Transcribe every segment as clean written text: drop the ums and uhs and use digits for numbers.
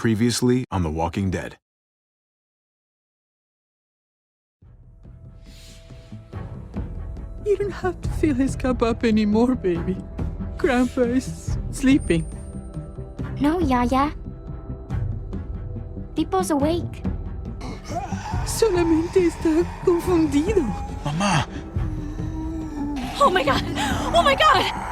Previously on The Walking Dead. You don't have to fill his cup up anymore, baby. Grandpa is sleeping. No, Yaya. Pipo's awake. Solamente está confundido. Mamá! Oh my god! Oh my god!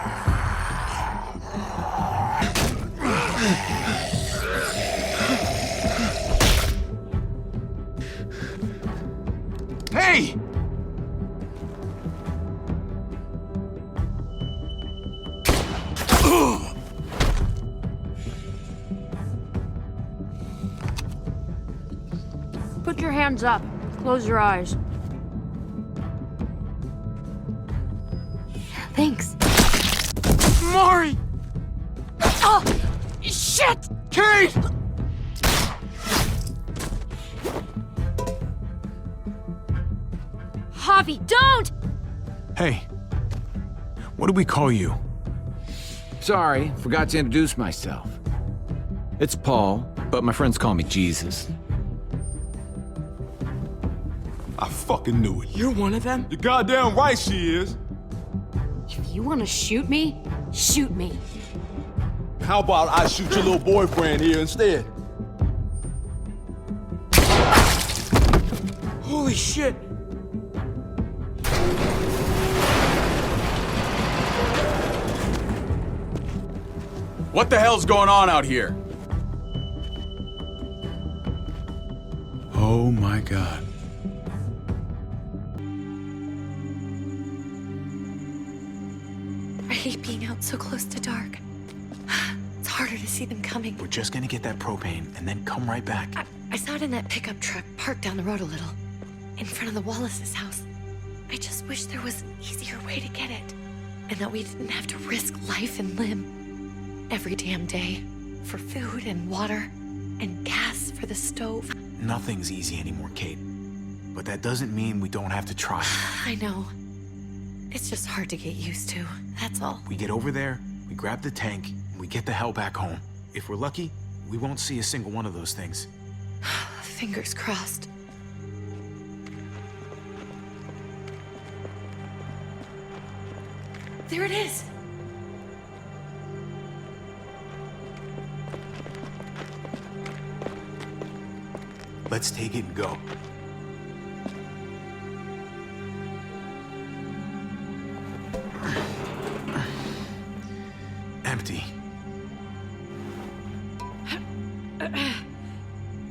Hey! Put your hands up. Close your eyes. Thanks. Mari! Oh! Shit! Kate! Javi, don't! Hey. What do we call you? Sorry, forgot to introduce myself. It's Paul, but my friends call me Jesus. I fucking knew it. You're one of them? You're goddamn right she is. If you want to shoot me, shoot me. How about I shoot your little boyfriend here instead? Holy shit! What the hell's going on out here? Oh my god. I hate being out so close to dark. It's harder to see them coming. We're just gonna get that propane and then come right back. I saw it in that pickup truck parked down the road a little, in front of the Wallace's house. I just wish there was an easier way to get it, and that we didn't have to risk life and limb every damn day for food and water and gas for the stove. Nothing's easy anymore, Kate. But that doesn't mean we don't have to try. I know. It's just hard to get used to, that's all. We get over there, we grab the tank, and we get the hell back home. If we're lucky, we won't see a single one of those things. Fingers crossed. There it is! Let's take it and go. Empty.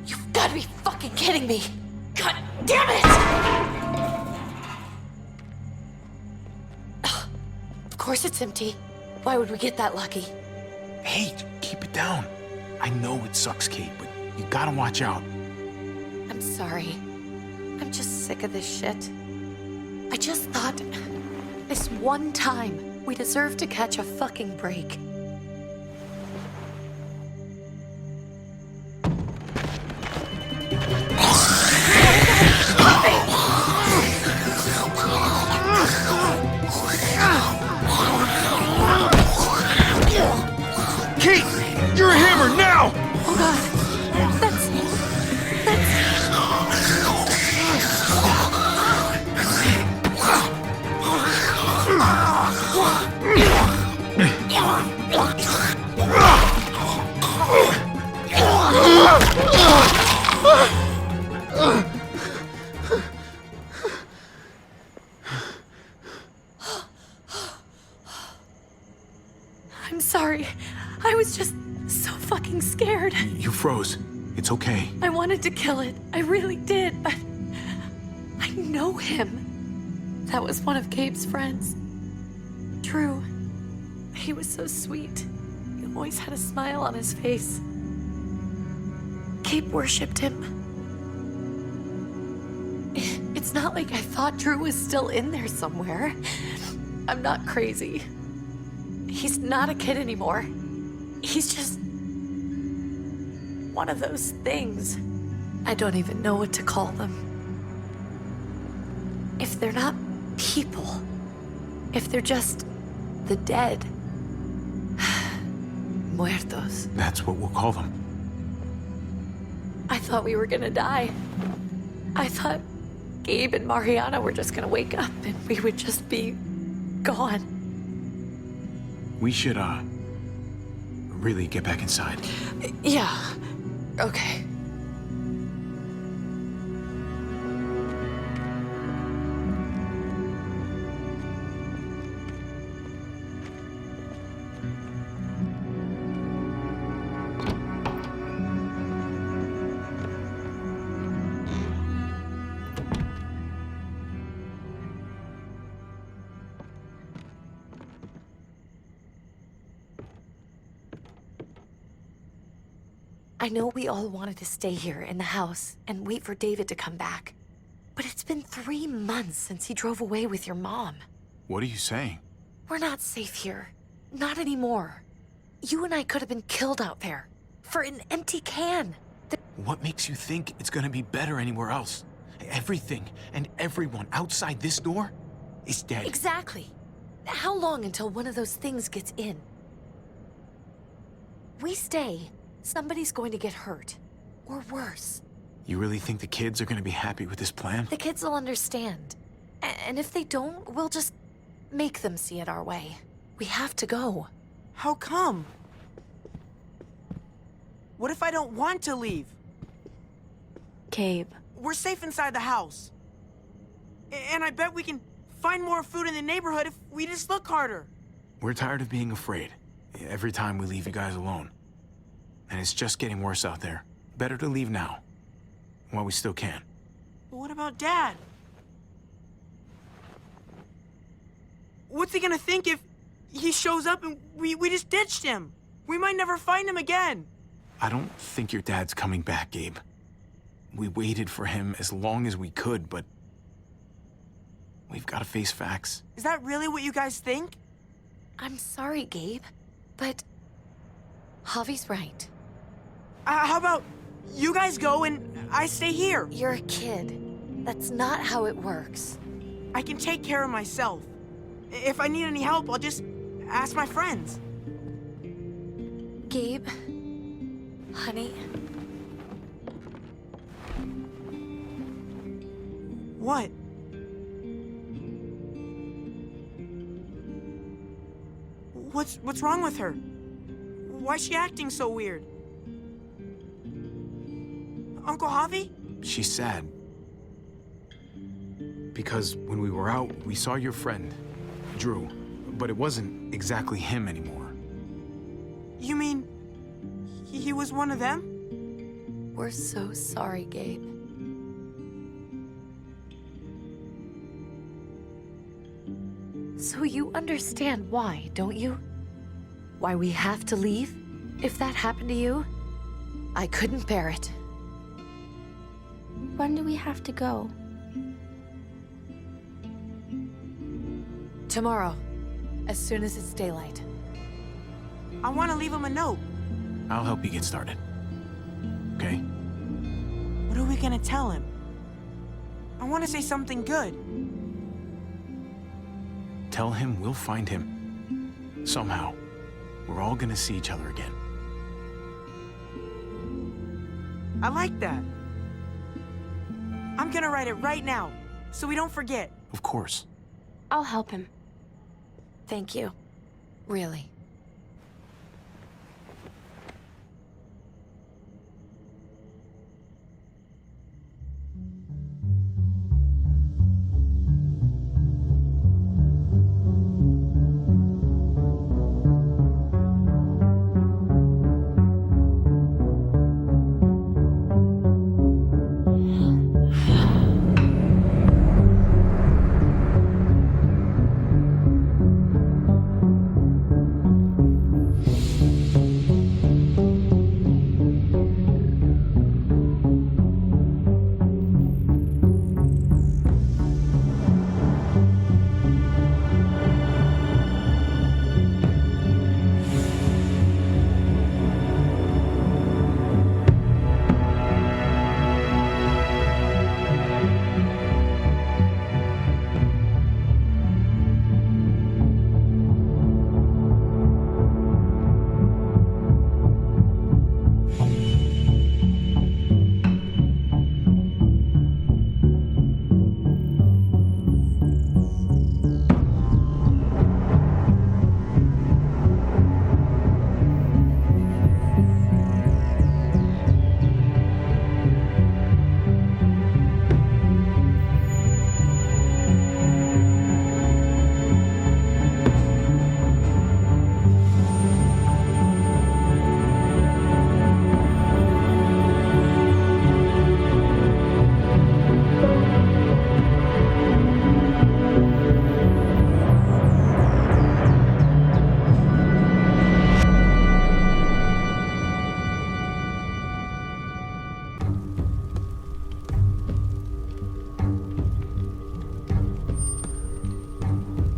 You've got to be fucking kidding me! God damn it! Ugh. Of course it's empty. Why would we get that lucky? Hey, keep it down. I know it sucks, Kate, but you gotta watch out. I'm sorry. I'm just sick of this shit. I just thought this one time we deserve to catch a fucking break. Kate, you're a hammer now! Oh god. I'm sorry. I was just so fucking scared. You froze. It's okay. I wanted to kill it. I really did, but I know him. That was one of Gabe's friends. Drew. He was so sweet. He always had a smile on his face. Gabe worshipped him. It's not like I thought Drew was still in there somewhere. I'm not crazy. He's not a kid anymore. He's just one of those things. I don't even know what to call them. If they're not people, if they're just the dead, muertos. That's what we'll call them. I thought we were gonna die. I thought Gabe and Mariana were just gonna wake up and we would just be gone. We should, really get back inside. Yeah. Okay. I know we all wanted to stay here in the house and wait for David to come back. But it's been 3 months since he drove away with your mom. What are you saying? We're not safe here. Not anymore. You and I could have been killed out there. For an empty can. What makes you think it's gonna be better anywhere else? Everything and everyone outside this door is dead. Exactly. How long until one of those things gets in? We stay, somebody's going to get hurt. Or worse. You really think the kids are gonna be happy with this plan? The kids will understand. And if they don't, we'll just make them see it our way. We have to go. How come? What if I don't want to leave? Gabe. We're safe inside the house. And I bet we can find more food in the neighborhood if we just look harder. We're tired of being afraid. Every time we leave you guys alone. And it's just getting worse out there. Better to leave now. While we still can. But what about Dad? What's he gonna think if he shows up and we just ditched him? We might never find him again. I don't think your dad's coming back, Gabe. We waited for him as long as we could, but we've got to face facts. Is that really what you guys think? I'm sorry, Gabe, but Javi's right. How about you guys go and I stay here? You're a kid. That's not how it works. I can take care of myself. If I need any help, I'll just ask my friends. Gabe, honey. What? What's wrong with her? Why's she acting so weird? Uncle Javi? She's sad. Because when we were out, we saw your friend, Drew. But it wasn't exactly him anymore. You mean he was one of them? We're so sorry, Gabe. So you understand why, don't you? Why we have to leave? If that happened to you, I couldn't bear it. When do we have to go? Tomorrow, as soon as it's daylight. I want to leave him a note. I'll help you get started. Okay? What are we gonna tell him? I want to say something good. Tell him we'll find him. Somehow. We're all gonna see each other again. I like that. I'm gonna write it right now, so we don't forget. Of course. I'll help him. Thank you. Really.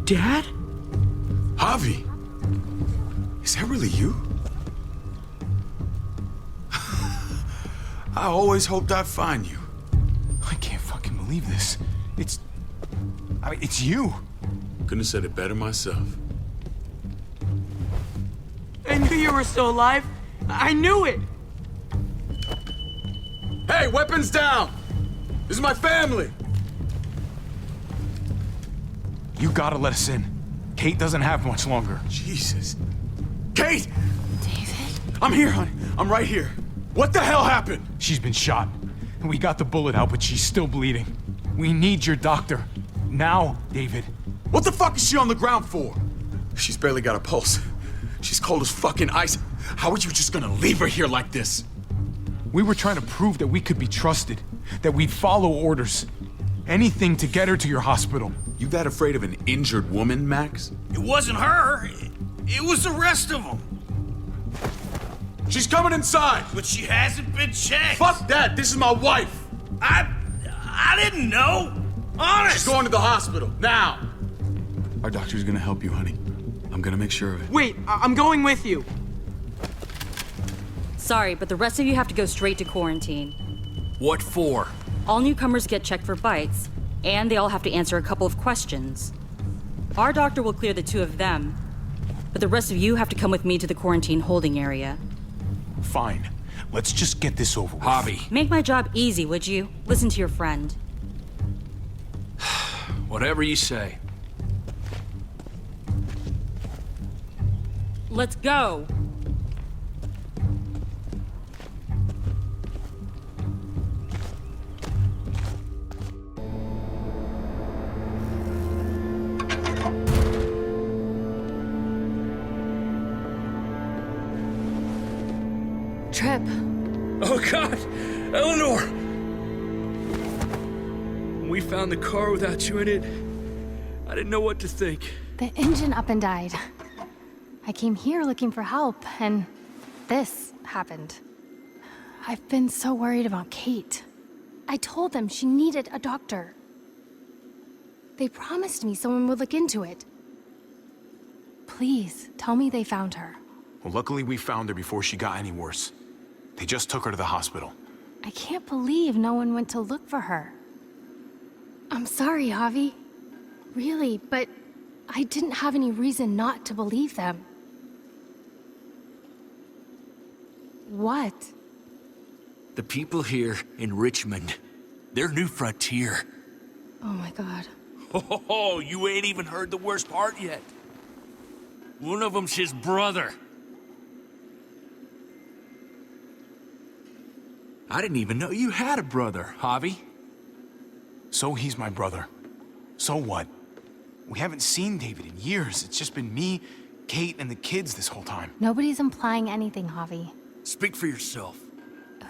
Dad? Javi! Is that really you? I always hoped I'd find you. I can't fucking believe this. It's you. Couldn't have said it better myself. I knew you were still alive. I knew it. Hey, weapons down! This is my family! You gotta let us in. Kate doesn't have much longer. Jesus. Kate! David? I'm here, honey. I'm right here. What the hell happened? She's been shot. We got the bullet out, but she's still bleeding. We need your doctor. Now, David. What the fuck is she on the ground for? She's barely got a pulse. She's cold as fucking ice. How are you just gonna leave her here like this? We were trying to prove that we could be trusted, that we'd follow orders. Anything to get her to your hospital. You that afraid of an injured woman, Max? It wasn't her. It was the rest of them. She's coming inside! But she hasn't been checked. Fuck that! This is my wife! I didn't know. Honest. She's going to the hospital, now! Our doctor's gonna help you, honey. I'm gonna make sure of it. Wait, I'm going with you. Sorry, but the rest of you have to go straight to quarantine. What for? All newcomers get checked for bites, and they all have to answer a couple of questions. Our doctor will clear the two of them, but the rest of you have to come with me to the quarantine holding area. Fine. Let's just get this over with. Javi. Make my job easy, would you? Listen to your friend. Whatever you say. Let's go! Trip. Oh God, Eleanor! When we found the car without you in it, I didn't know what to think. The engine up and died. I came here looking for help, and this happened. I've been so worried about Kate. I told them she needed a doctor. They promised me someone would look into it. Please, tell me they found her. Well, luckily we found her before she got any worse. They just took her to the hospital. I can't believe no one went to look for her. I'm sorry, Javi. Really, but I didn't have any reason not to believe them. What? The people here in Richmond, their new frontier. Oh my God. Oh, you ain't even heard the worst part yet. One of them's his brother. I didn't even know you had a brother, Javi. So he's my brother. So what? We haven't seen David in years. It's just been me, Kate, and the kids this whole time. Nobody's implying anything, Javi. Speak for yourself.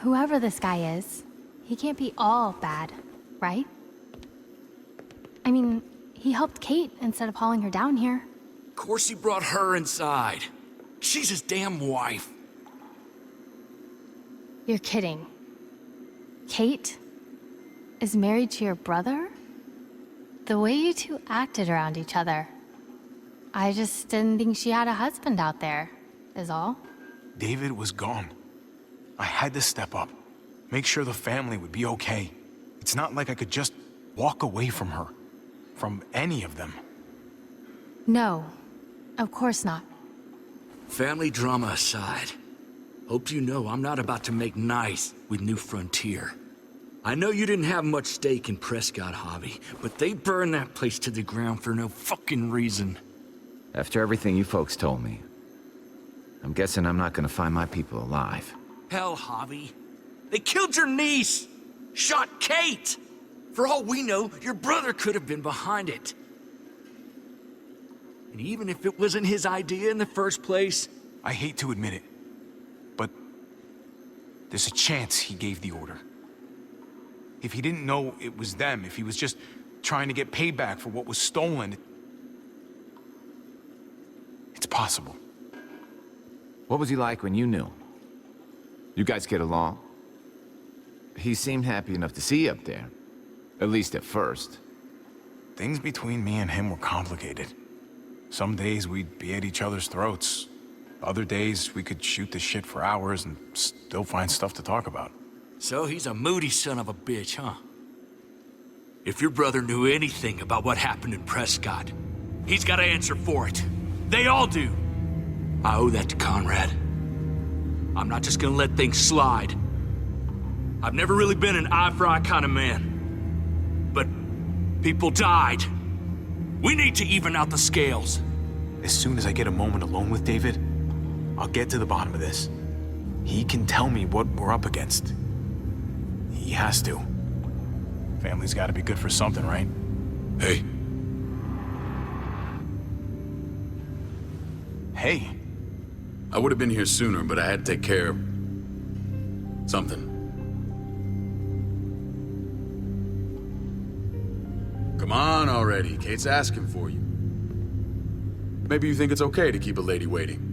Whoever this guy is, he can't be all bad, right? I mean, he helped Kate instead of hauling her down here. Of course he brought her inside. She's his damn wife. You're kidding. Kate is married to your brother? The way you two acted around each other. I just didn't think she had a husband out there, is all. David was gone. I had to step up, make sure the family would be okay. It's not like I could just walk away from her, from any of them. No, of course not. Family drama aside, hope you know I'm not about to make nice with New Frontier. I know you didn't have much stake in Prescott, Javi, but they burned that place to the ground for no fucking reason. After everything you folks told me, I'm guessing I'm not gonna find my people alive. Hell, Javi. They killed your niece! Shot Kate! For all we know, your brother could have been behind it. And even if it wasn't his idea in the first place... I hate to admit it, but there's a chance he gave the order. If he didn't know it was them, if he was just trying to get payback for what was stolen, it's possible. What was he like when you knew? You guys get along? He seemed happy enough to see you up there. At least at first. Things between me and him were complicated. Some days we'd be at each other's throats. Other days we could shoot the shit for hours and still find stuff to talk about. So he's a moody son of a bitch, huh? If your brother knew anything about what happened in Prescott, he's got to answer for it. They all do. I owe that to Conrad. I'm not just gonna let things slide. I've never really been an eye-for-eye kind of man. But people died. We need to even out the scales. As soon as I get a moment alone with David, I'll get to the bottom of this. He can tell me what we're up against. He has to. Family's gotta be good for something, right? Hey. Hey. I would have been here sooner, but I had to take care of something. Come on already. Kate's asking for you. Maybe you think it's okay to keep a lady waiting.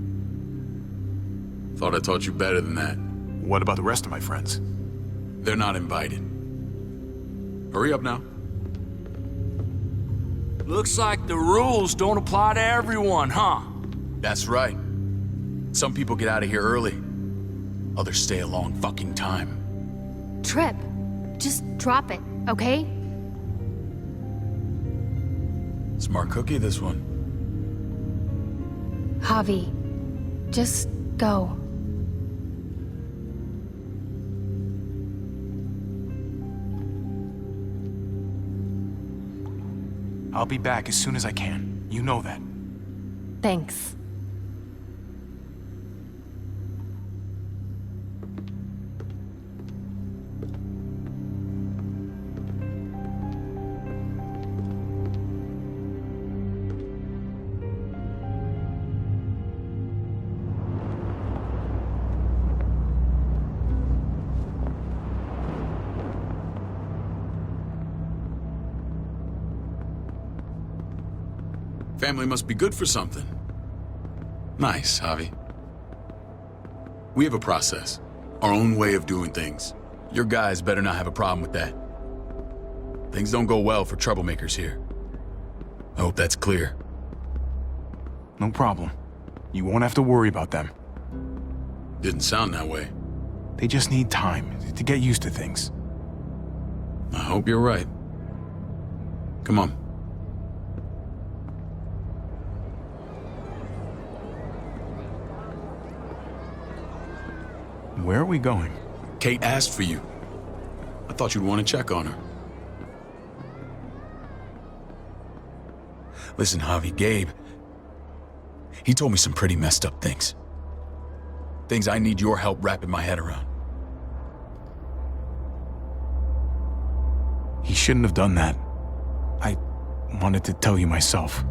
Thought I taught you better than that. What about the rest of my friends? They're not invited. Hurry up now. Looks like the rules don't apply to everyone, huh? That's right. Some people get out of here early. Others stay a long fucking time. Trip, just drop it, okay? Smart cookie, this one. Javi, just go. I'll be back as soon as I can. You know that. Thanks. Family must be good for something. Nice, Javi. We have a process, our own way of doing things. Your guys better not have a problem with that. Things don't go well for troublemakers here. I hope that's clear. No problem. You won't have to worry about them. Didn't sound that way. They just need time to get used to things. I hope you're right. Come on. Where are we going? Kate asked for you. I thought you'd want to check on her. Listen, Javi, Gabe, he told me some pretty messed up things. Things I need your help wrapping my head around. He shouldn't have done that. I wanted to tell you myself.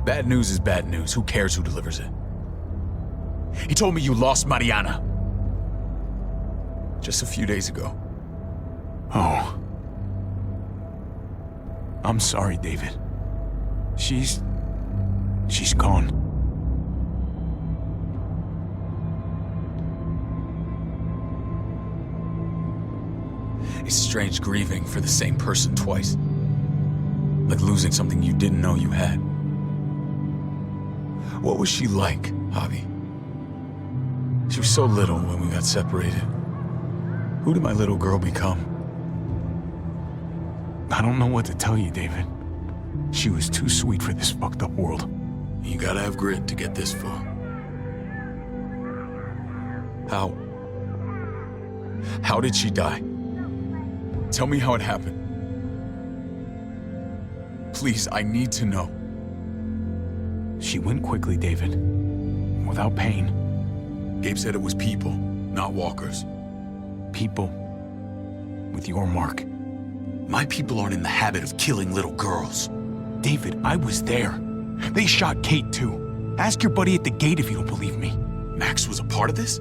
Bad news is bad news. Who cares who delivers it? He told me you lost Mariana. Just a few days ago. Oh. I'm sorry, David. She's gone. It's strange grieving for the same person twice. Like losing something you didn't know you had. What was she like, Javi? She was so little when we got separated. Who did my little girl become? I don't know what to tell you, David. She was too sweet for this fucked up world. You gotta have grit to get this far. How did she die? Tell me how it happened. Please, I need to know. She went quickly, David. Without pain. Gabe said it was people, not walkers. People with your mark. My people aren't in the habit of killing little girls. David, I was there. They shot Kate too. Ask your buddy at the gate if you don't believe me. Max was a part of this?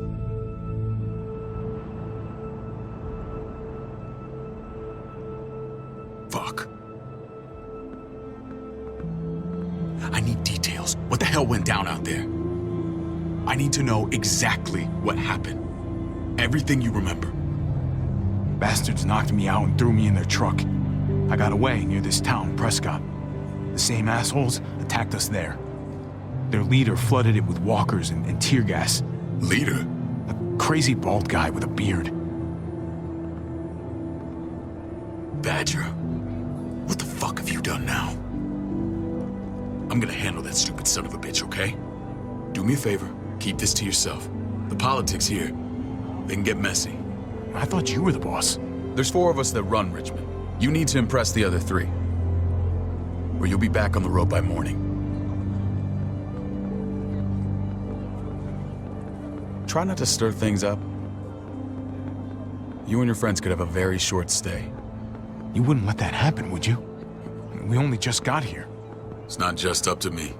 Fuck. I need details. What the hell went down out there? I need to know exactly what happened. Everything you remember. Bastards knocked me out and threw me in their truck. I got away near this town, Prescott. The same assholes attacked us there. Their leader flooded it with walkers and tear gas. Leader? A crazy bald guy with a beard. Badger, what the fuck have you done now? I'm gonna handle that stupid son of a bitch, okay? Do me a favor, keep this to yourself. The politics here, they can get messy. I thought you were the boss. There's 4 of us that run Richmond. You need to impress the other 3. Or you'll be back on the road by morning. Try not to stir things up. You and your friends could have a very short stay. You wouldn't let that happen, would you? We only just got here. It's not just up to me.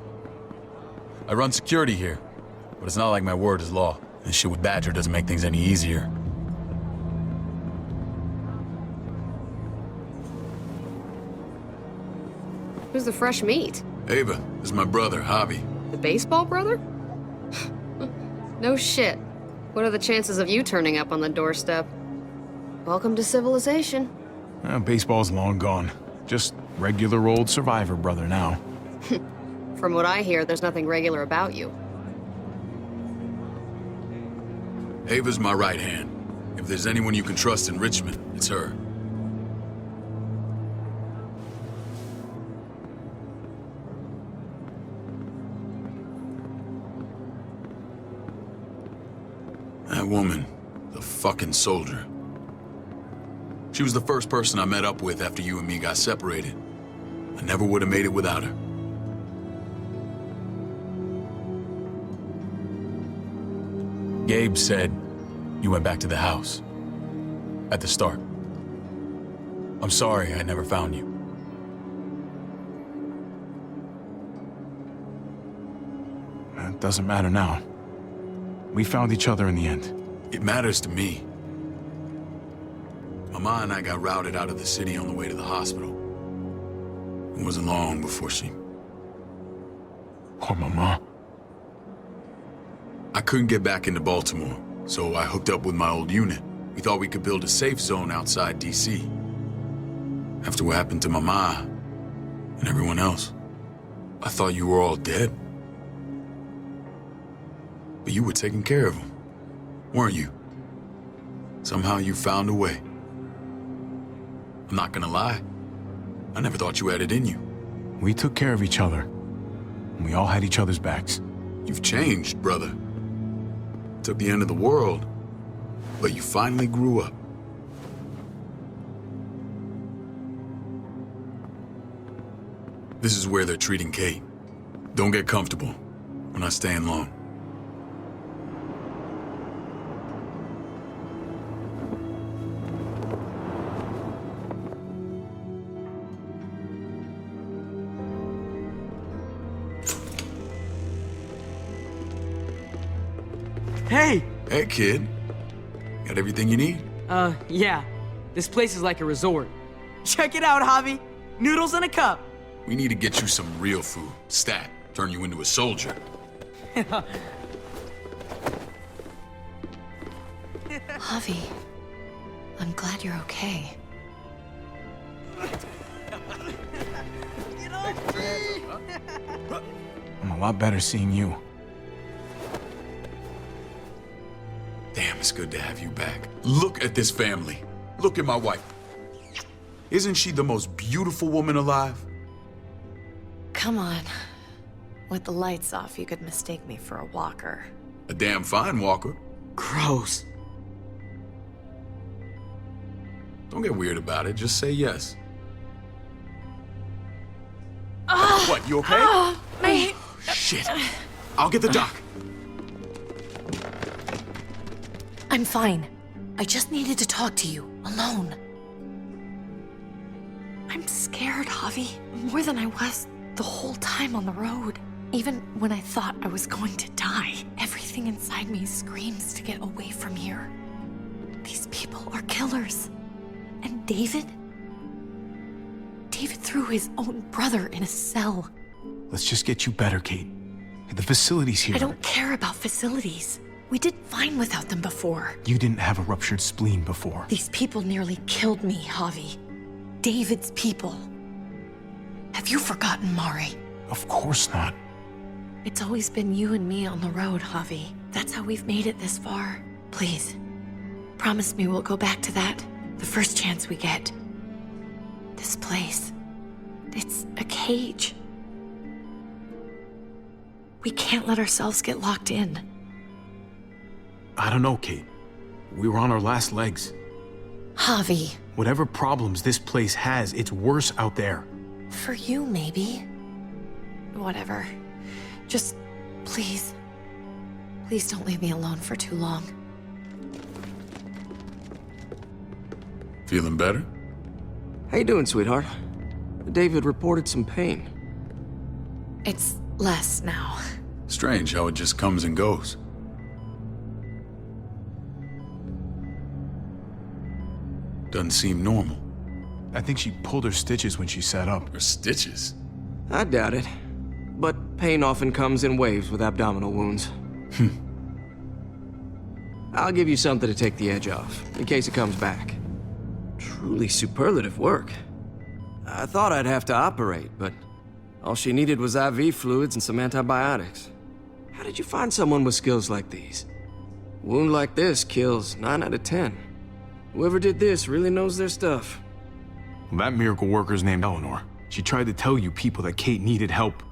I run security here, but it's not like my word is law. This shit with Badger doesn't make things any easier. Who's the fresh meat? Ava, this is my brother, Javi. The baseball brother? No shit. What are the chances of you turning up on the doorstep? Welcome to civilization. Baseball's long gone. Just regular old survivor brother now. From what I hear, there's nothing regular about you. Ava's my right hand. If there's anyone you can trust in Richmond, it's her. That woman, the fucking soldier. She was the first person I met up with after you and me got separated. I never would have made it without her. Gabe said you went back to the house. At the start. I'm sorry I never found you. It doesn't matter now. We found each other in the end. It matters to me. Mama and I got routed out of the city on the way to the hospital. It wasn't long before she... Poor Mama. I couldn't get back into Baltimore, so I hooked up with my old unit. We thought we could build a safe zone outside D.C. After what happened to Mama and everyone else, I thought you were all dead. But you were taking care of them, weren't you? Somehow you found a way. I'm not gonna lie. I never thought you had it in you. We took care of each other. And we all had each other's backs. You've changed, brother. Took the end of the world, but you finally grew up. This is where they're treating Kate. Don't get comfortable. We're not staying long. Hey! Hey, kid. Got everything you need? Yeah. This place is like a resort. Check it out, Javi. Noodles in a cup. We need to get you some real food. Stat. Turn you into a soldier. Javi, I'm glad you're okay. I'm a lot better seeing you. Damn, it's good to have you back. Look at this family. Look at my wife. Isn't she the most beautiful woman alive? Come on. With the lights off, you could mistake me for a walker. A damn fine walker. Gross. Don't get weird about it. Just say yes. What, you okay? My... Shit. I'll get the doc. I'm fine. I just needed to talk to you, alone. I'm scared, Javi. More than I was the whole time on the road. Even when I thought I was going to die, everything inside me screams to get away from here. These people are killers. And David? David threw his own brother in a cell. Let's just get you better, Kate. The facility's here. I don't care about facilities. We did fine without them before. You didn't have a ruptured spleen before. These people nearly killed me, Javi. David's people. Have you forgotten, Mari? Of course not. It's always been you and me on the road, Javi. That's how we've made it this far. Please, promise me we'll go back to that the first chance we get. This place, it's a cage. We can't let ourselves get locked in. I don't know, Kate. We were on our last legs. Javi. Whatever problems this place has, it's worse out there. For you, maybe. Whatever. Just, please. Please don't leave me alone for too long. Feeling better? How you doing, sweetheart? David reported some pain. It's less now. Strange how it just comes and goes. Doesn't seem normal. I think she pulled her stitches when she sat up. Her stitches? I doubt it. But pain often comes in waves with abdominal wounds. I'll give you something to take the edge off, in case it comes back. Truly superlative work. I thought I'd have to operate, but all she needed was IV fluids and some antibiotics. How did you find someone with skills like these? A wound like this kills 9 out of 10. Whoever did this really knows their stuff. Well, that miracle worker's named Eleanor. She tried to tell you people that Kate needed help.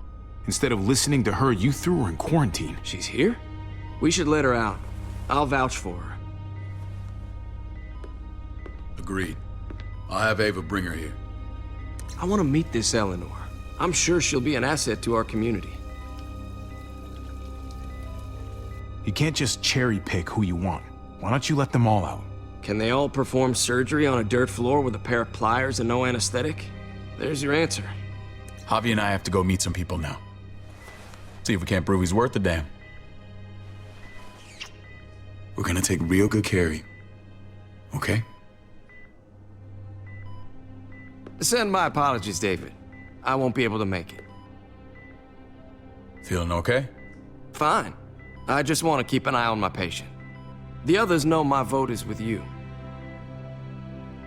Instead of listening to her, you threw her in quarantine. She's here? We should let her out. I'll vouch for her. Agreed. I'll have Ava bring her here. I want to meet this Eleanor. I'm sure she'll be an asset to our community. You can't just cherry pick who you want. Why don't you let them all out? Can they all perform surgery on a dirt floor with a pair of pliers and no anesthetic? There's your answer. Javi and I have to go meet some people now. See if we can't prove he's worth the damn. We're gonna take real good care of you. Okay? Send my apologies, David. I won't be able to make it. Feeling okay? Fine. I just want to keep an eye on my patient. The others know my vote is with you.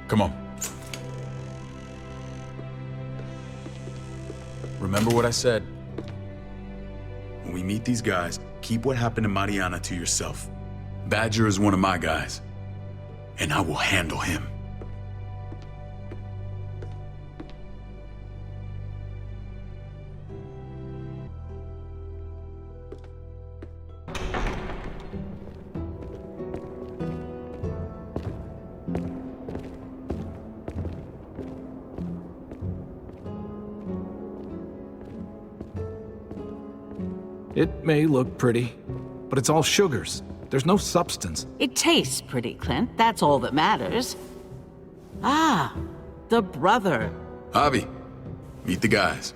Come on. Remember what I said. When we meet these guys, keep what happened to Mariana to yourself. Badger is one of my guys, and I will handle him. It may look pretty, but it's all sugars. There's no substance. It tastes pretty, Clint. That's all that matters. Ah, the brother. Javi, meet the guys.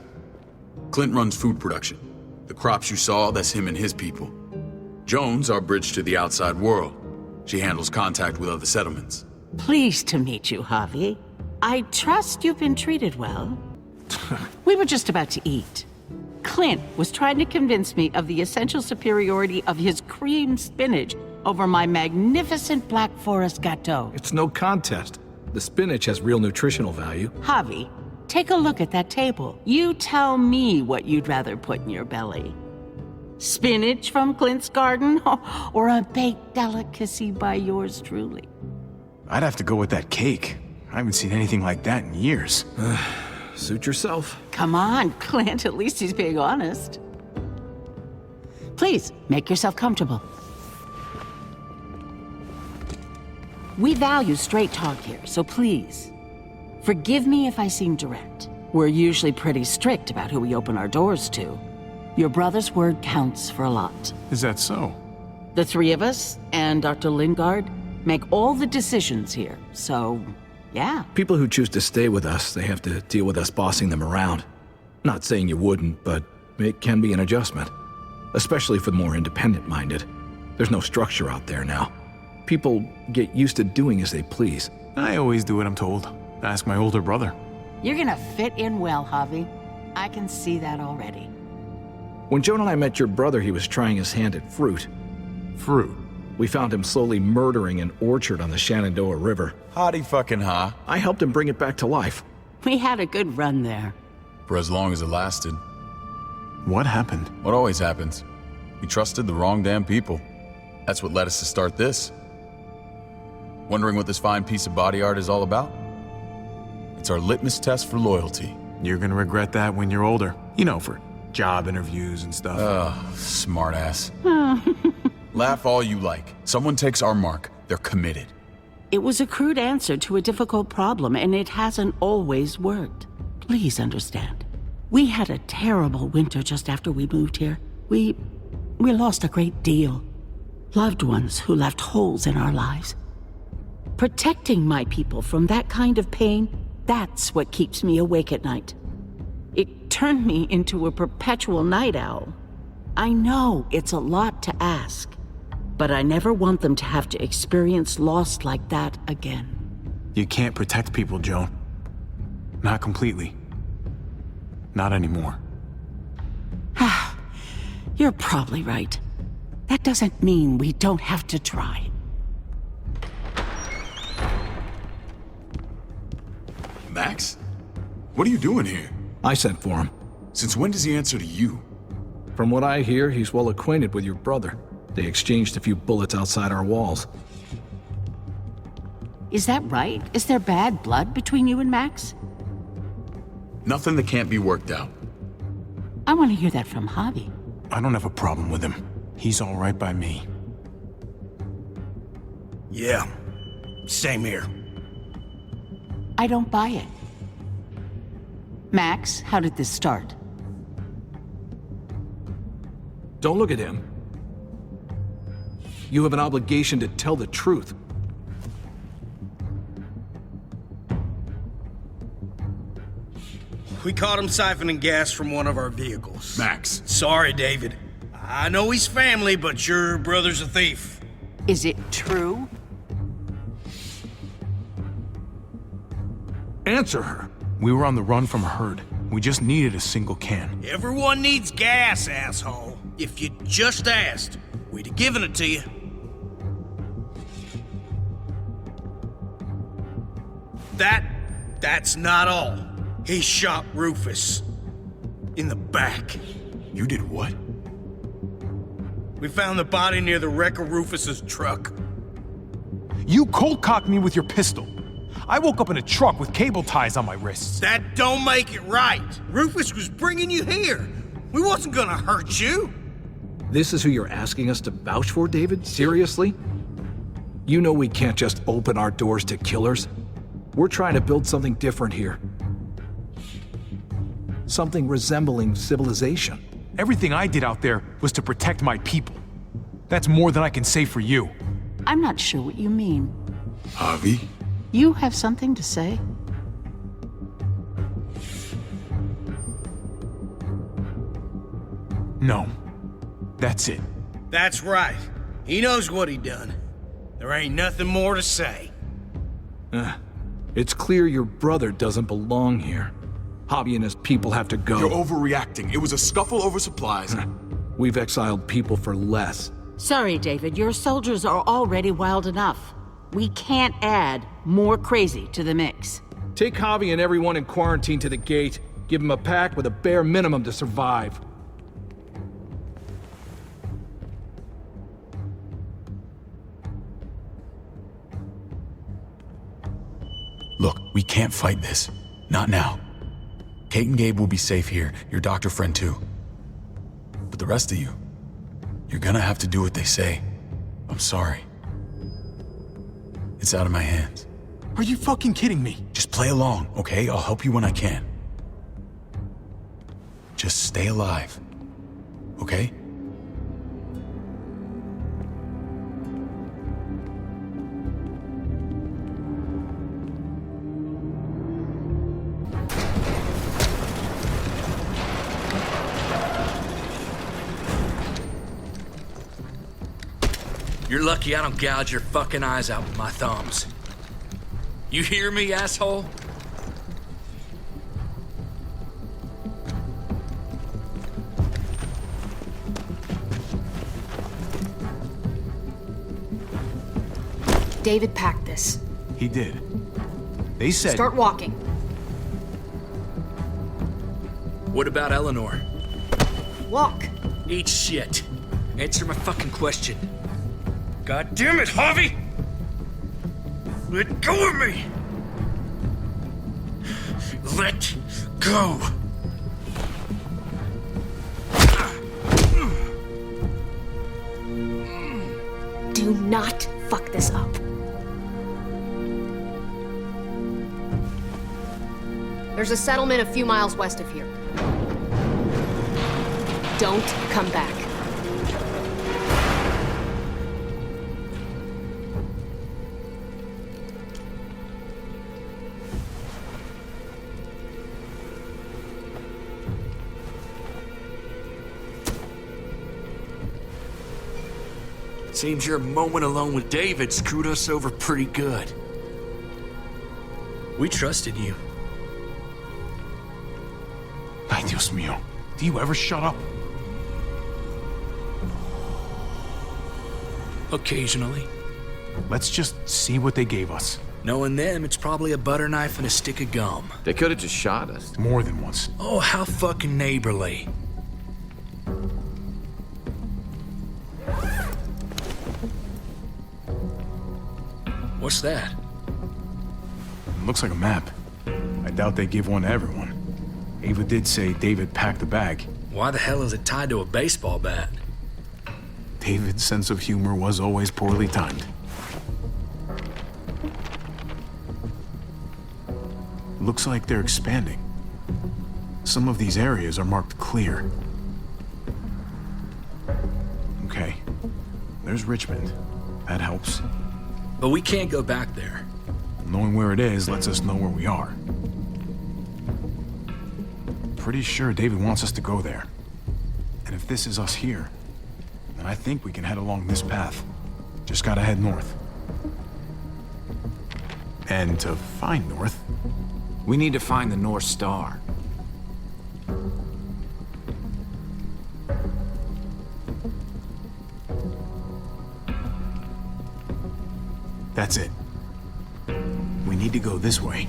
Clint runs food production. The crops you saw, that's him and his people. Jones, our bridge to the outside world. She handles contact with other settlements. Pleased to meet you, Javi. I trust you've been treated well. We were just about to eat. Clint was trying to convince me of the essential superiority of his cream spinach over my magnificent Black Forest gâteau. It's no contest. The spinach has real nutritional value. Javi, take a look at that table. You tell me what you'd rather put in your belly. Spinach from Clint's garden, or a baked delicacy by yours truly? I'd have to go with that cake. I haven't seen anything like that in years. Suit yourself. Come on, Clint, at least he's being honest. Please, make yourself comfortable. We value straight talk here, so please, forgive me if I seem direct. We're usually pretty strict about who we open our doors to. Your brother's word counts for a lot. Is that so? The three of us, and Dr. Lingard, make all the decisions here, so yeah. People who choose to stay with us, they have to deal with us bossing them around. Not saying you wouldn't, but it can be an adjustment. Especially for the more independent-minded. There's no structure out there now. People get used to doing as they please. I always do what I'm told. Ask my older brother. You're gonna fit in well, Javi. I can see that already. When Joan and I met your brother, he was trying his hand at fruit. Fruit? We found him slowly murdering an orchard on the Shenandoah River. Howdy fucking ha. I helped him bring it back to life. We had a good run there. For as long as it lasted. What happened? What always happens. We trusted the wrong damn people. That's what led us to start this. Wondering what this fine piece of body art is all about? It's our litmus test for loyalty. You're gonna regret that when you're older. You know, for job interviews and stuff. Smartass. Laugh all you like. Someone takes our mark, they're committed. It was a crude answer to a difficult problem, and it hasn't always worked. Please understand. We had a terrible winter just after we moved here. We lost a great deal. Loved ones who left holes in our lives. Protecting my people from that kind of pain, that's what keeps me awake at night. It turned me into a perpetual night owl. I know it's a lot to ask, but I never want them to have to experience loss like that again. You can't protect people, Joan. Not completely. Not anymore. You're probably right. That doesn't mean we don't have to try. Max? What are you doing here? I sent for him. Since when does he answer to you? From what I hear, he's well acquainted with your brother. They exchanged a few bullets outside our walls. Is that right? Is there bad blood between you and Max? Nothing that can't be worked out. I want to hear that from Javi. I don't have a problem with him. He's all right by me. Yeah, same here. I don't buy it. Max, how did this start? Don't look at him. You have an obligation to tell the truth. We caught him siphoning gas from one of our vehicles. Max. Sorry, David. I know he's family, but your brother's a thief. Is it true? Answer her. We were on the run from a herd. We just needed a single can. Everyone needs gas, asshole. If you just asked, we'd have given it to you. That's not all. He shot Rufus. In the back. You did what? We found the body near the wreck of Rufus's truck. You cold-cocked me with your pistol. I woke up in a truck with cable ties on my wrists. That don't make it right. Rufus was bringing you here. We wasn't gonna hurt you. This is who you're asking us to vouch for, David? Seriously? You know we can't just open our doors to killers. We're trying to build something different here. Something resembling civilization. Everything I did out there was to protect my people. That's more than I can say for you. I'm not sure what you mean. Javi? You have something to say? No. That's it. That's right. He knows what he done. There ain't nothing more to say. It's clear your brother doesn't belong here. Javi and his people have to go. You're overreacting. It was a scuffle over supplies. We've exiled people for less. Sorry, David. Your soldiers are already wild enough. We can't add more crazy to the mix. Take Javi and everyone in quarantine to the gate. Give them a pack with a bare minimum to survive. Look, we can't fight this. Not now. Kate and Gabe will be safe here, your doctor friend too. But the rest of you, you're gonna have to do what they say. I'm sorry. It's out of my hands. Are you fucking kidding me? Just play along, okay? I'll help you when I can. Just stay alive, okay? You're lucky I don't gouge your fucking eyes out with my thumbs. You hear me, asshole? David packed this. He did. They said... Start walking. What about Eleanor? Walk. Eat shit. Answer my fucking question. God damn it, Javi! Let go of me! Let go! Do not fuck this up. There's a settlement a few miles west of here. Don't come back. Seems your moment alone with David screwed us over pretty good. We trusted you. Ay, Dios mío. Do you ever shut up? Occasionally. Let's just see what they gave us. Knowing them, it's probably a butter knife and a stick of gum. They could have just shot us. More than once. Oh, how fucking neighborly. What's that? Looks like a map. I doubt they give one to everyone. Ava did say David packed the bag. Why the hell is it tied to a baseball bat? David's sense of humor was always poorly timed. Looks like they're expanding. Some of these areas are marked clear. Okay. There's Richmond. That helps. But we can't go back there. Knowing where it is lets us know where we are. Pretty sure David wants us to go there. And if this is us here, then I think we can head along this path. Just gotta head north. And to find north, we need to find the North Star. that's it. We need to go this way.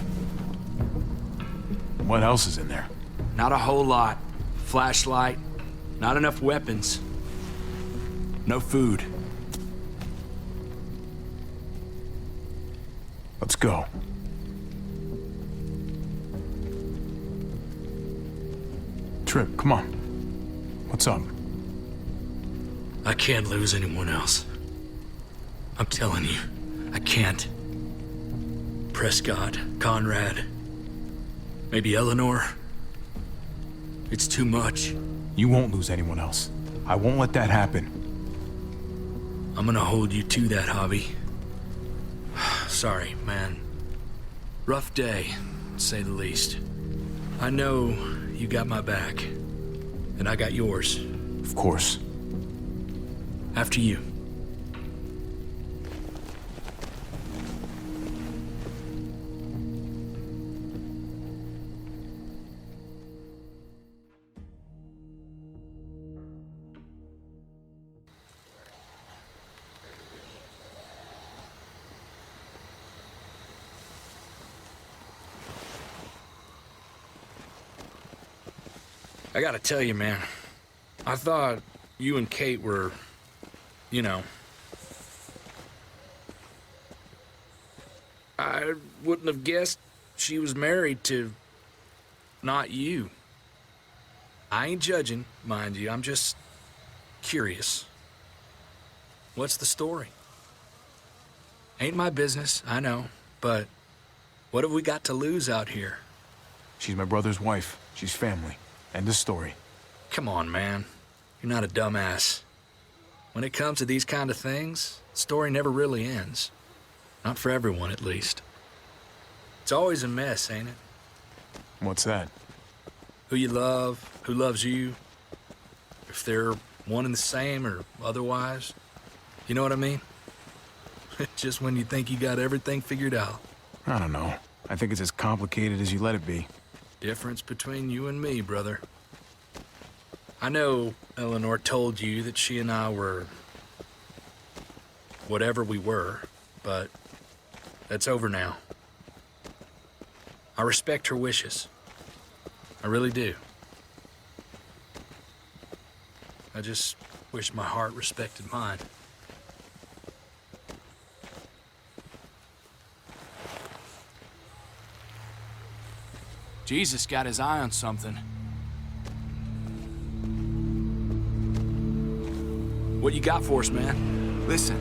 What else is in there? Not a whole lot. Flashlight, not enough weapons. No food. Let's go. Trip, come on. What's up? I can't lose anyone else. I'm telling you, I can't. Prescott, Conrad, maybe Eleanor. It's too much. You won't lose anyone else. I won't let that happen. I'm gonna hold you to that, Javi. Sorry, man. Rough day, to say the least. I know you got my back, and I got yours. Of course. After you. I gotta tell you, man, I thought you and Kate were, you know... I wouldn't have guessed she was married to... not you. I ain't judging, mind you, I'm just curious. What's the story? Ain't my business, I know, but what have we got to lose out here? She's my brother's wife. She's family. End of story. Come on, man. You're not a dumbass. When it comes to these kind of things, the story never really ends. Not for everyone, at least. It's always a mess, ain't it? What's that? Who you love, who loves you, if they're one and the same or otherwise. You know what I mean? Just when you think you got everything figured out. I don't know. I think it's as complicated as you let it be. Difference between you and me, brother. I know Eleanor told you that she and I were... whatever we were, but that's over now. I respect her wishes. I really do. I just wish my heart respected mine. Jesus got his eye on something. What you got for us, man? Listen.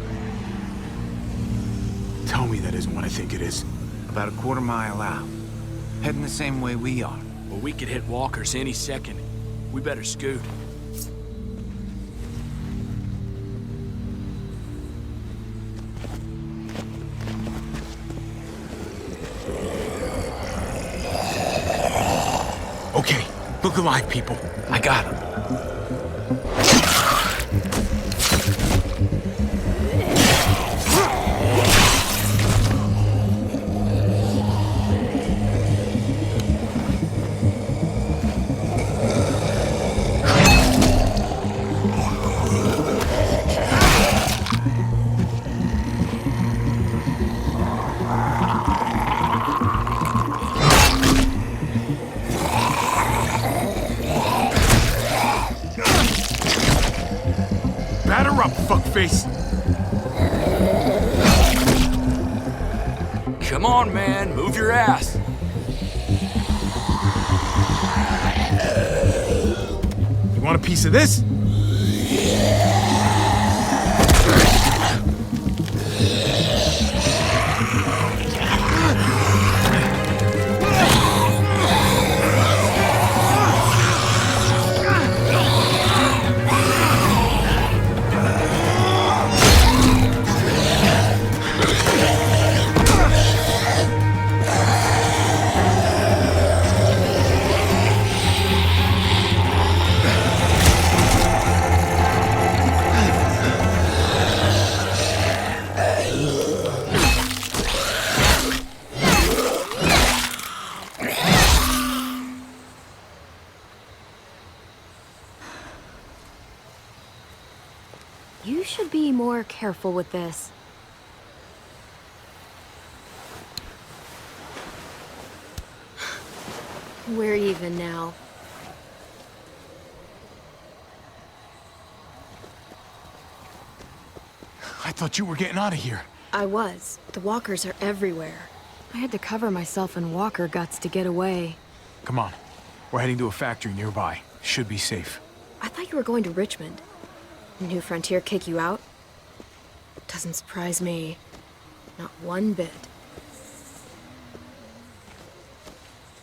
Tell me that isn't what I think it is. About a quarter mile out. Heading the same way we are. Well, we could hit walkers any second. We better scoot. Okay, look alive, people. I got him. Batter up, fuckface! Come on, man, move your ass. You want a piece of this? You should be more careful with this. We're even now. I thought you were getting out of here. I was. The walkers are everywhere. I had to cover myself in walker guts to get away. Come on. We're heading to a factory nearby. Should be safe. I thought you were going to Richmond. New Frontier kick you out? Doesn't surprise me. Not one bit.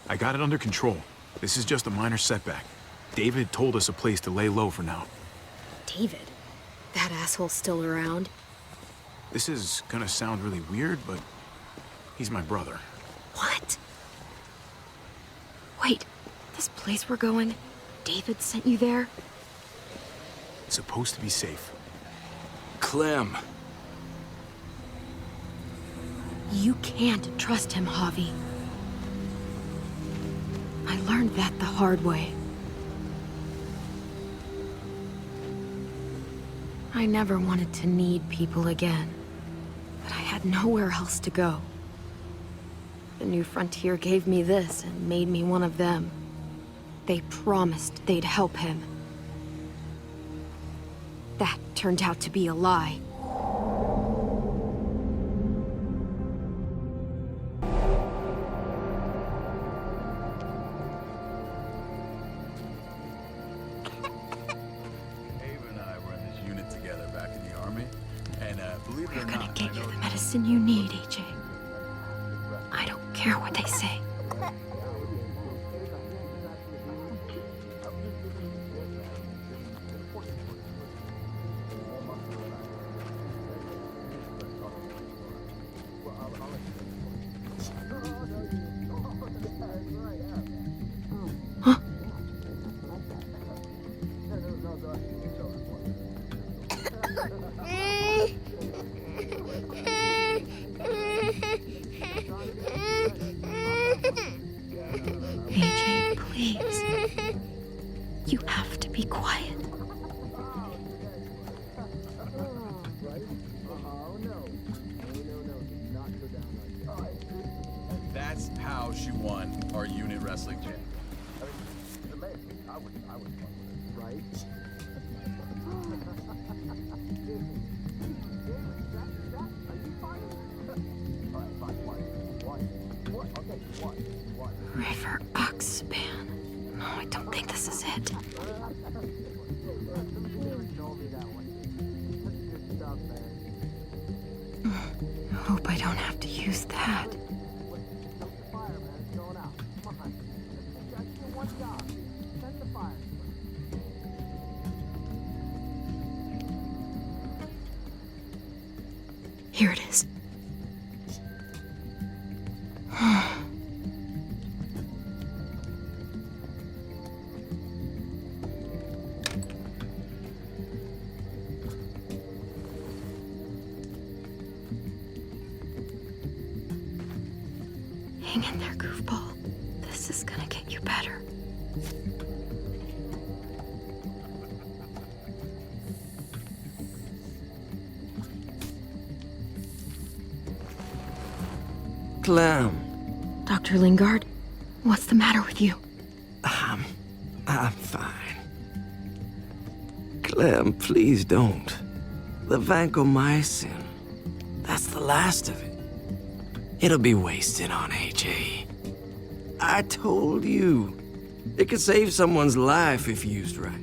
I got it under control. This is just a minor setback. David told us a place to lay low for now. David? That asshole's still around? This is gonna sound really weird, but he's my brother. What? Wait, this place we're going, David sent you there? It's supposed to be safe. Clem. You can't trust him, Javi. I learned that the hard way. I never wanted to need people again, but I had nowhere else to go. The New Frontier gave me this and made me one of them. They promised they'd help him. That turned out to be a lie. Believe it or We're gonna not, get you the medicine you need, AJ. I don't care what they say. Huh? AJ, please. You have to be quiet. That's how she won our unit wrestling champ. I was right. River Oxspan. No, I don't think this is it. I hope I don't have to use that. Here it is. Hang in there, goofball. This is gonna get you better. Clem. Dr. Lingard, what's the matter with you? I'm fine. Clem, please don't. The vancomycin. That's the last of it. It'll be wasted on AJ. I told you. It could save someone's life if used right.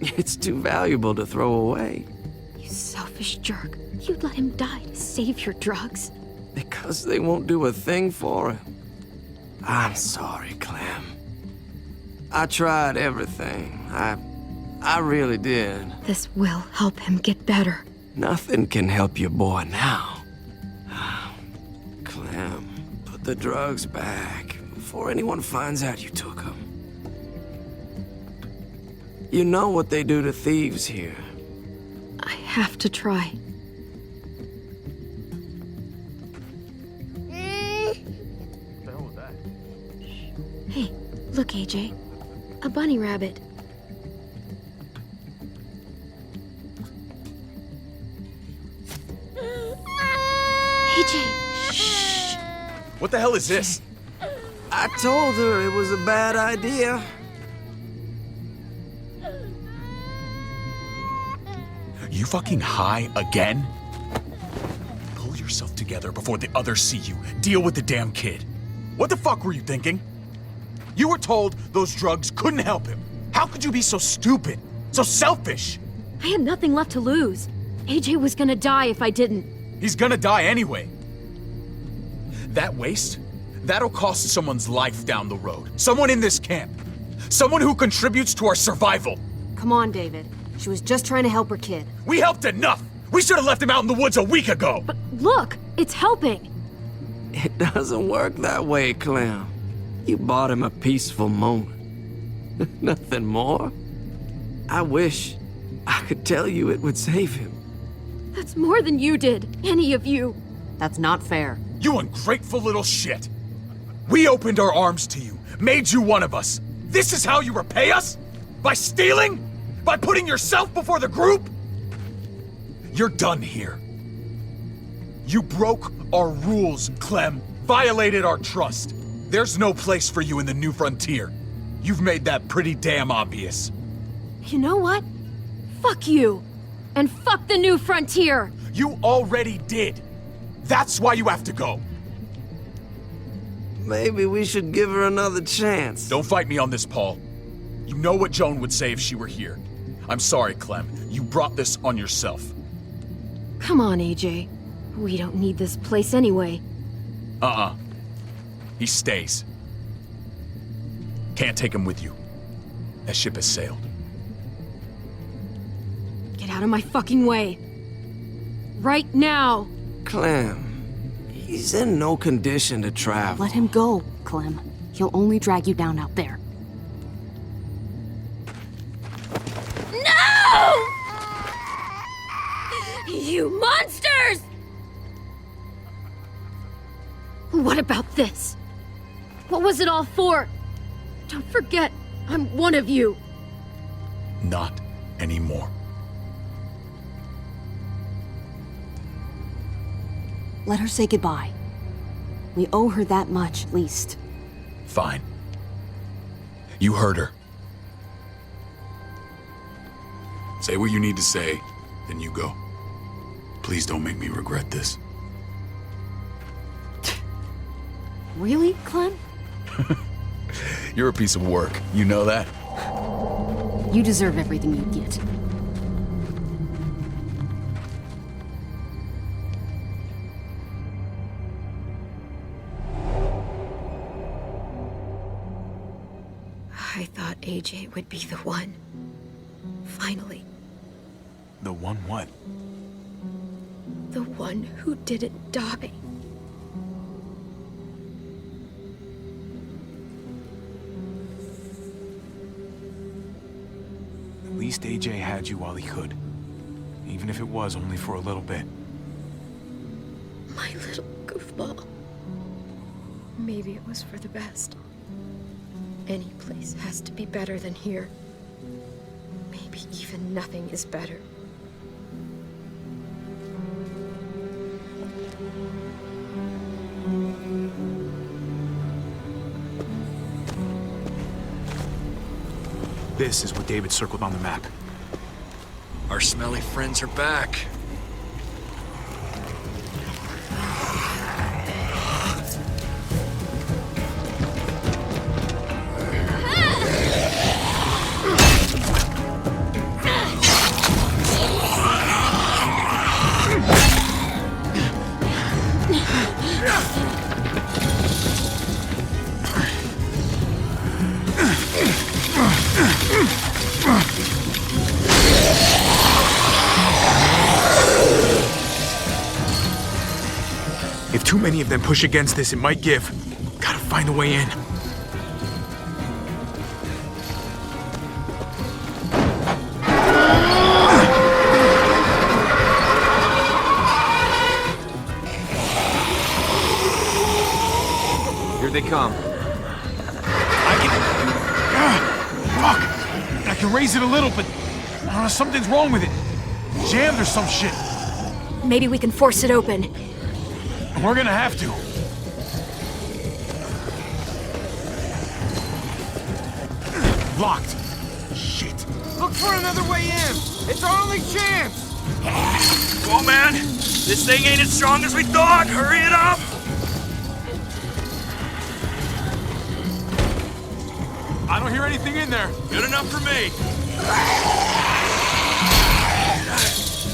It's too valuable to throw away. You selfish jerk. You'd let him die to save your drugs. Because they won't do a thing for him. I'm sorry, Clem. I tried everything. I really did. This will help him get better. Nothing can help your boy now. Clem, put the drugs back before anyone finds out you took them. You know what they do to thieves here. I have to try. Hey, look, AJ. A bunny rabbit. AJ, shh. What the hell is this? I told her it was a bad idea. You fucking high again? Pull yourself together before the others see you. Deal with the damn kid. What the fuck were you thinking? You were told those drugs couldn't help him. How could you be so stupid? So selfish? I had nothing left to lose. AJ was gonna die if I didn't. He's gonna die anyway. That waste, that'll cost someone's life down the road. Someone in this camp. Someone who contributes to our survival. Come on, David. She was just trying to help her kid. We helped enough! We should have left him out in the woods a week ago! But look, it's helping. It doesn't work that way, Clem. You bought him a peaceful moment. Nothing more. I wish I could tell you it would save him. That's more than you did, any of you. That's not fair. You ungrateful little shit! We opened our arms to you, made you one of us. This is how you repay us? By stealing? By putting yourself before the group? You're done here. You broke our rules, Clem. Violated our trust. There's no place for you in the new frontier. You've made that pretty damn obvious. You know what? Fuck you. And fuck the new frontier. You already did. That's why you have to go. Maybe we should give her another chance. Don't fight me on this, Paul. You know what Joan would say if she were here. I'm sorry, Clem. You brought this on yourself. Come on, AJ. We don't need this place anyway. He stays. Can't take him with you. That ship has sailed. Get out of my fucking way. Right now. Clem, he's in no condition to travel. Let him go, Clem. He'll only drag you down out there. No! You monsters! What about this? What was it all for? Don't forget, I'm one of you. Not anymore. Let her say goodbye. We owe her that much, at least. Fine. You heard her. Say what you need to say, then you go. Please don't make me regret this. Really, Clem? You're a piece of work. You know that? You deserve everything you get. I thought AJ would be the one. Finally. The one what? The one who didn't die. At least AJ had you while he could. Even if it was only for a little bit. My little goofball. Maybe it was for the best. Any place has to be better than here. Maybe even nothing is better. This is what David circled on the map. Our smelly friends are back. If too many of them push against this, it might give. Gotta find a way in. Here they come. Fuck! I can raise it a little, but I don't know, something's wrong with it. Jammed or some shit. Maybe we can force it open. We're gonna have to. Locked. Shit. Look for another way in. It's our only chance. Come on, man. This thing ain't as strong as we thought. Hurry it up. I don't hear anything in there. Good enough for me.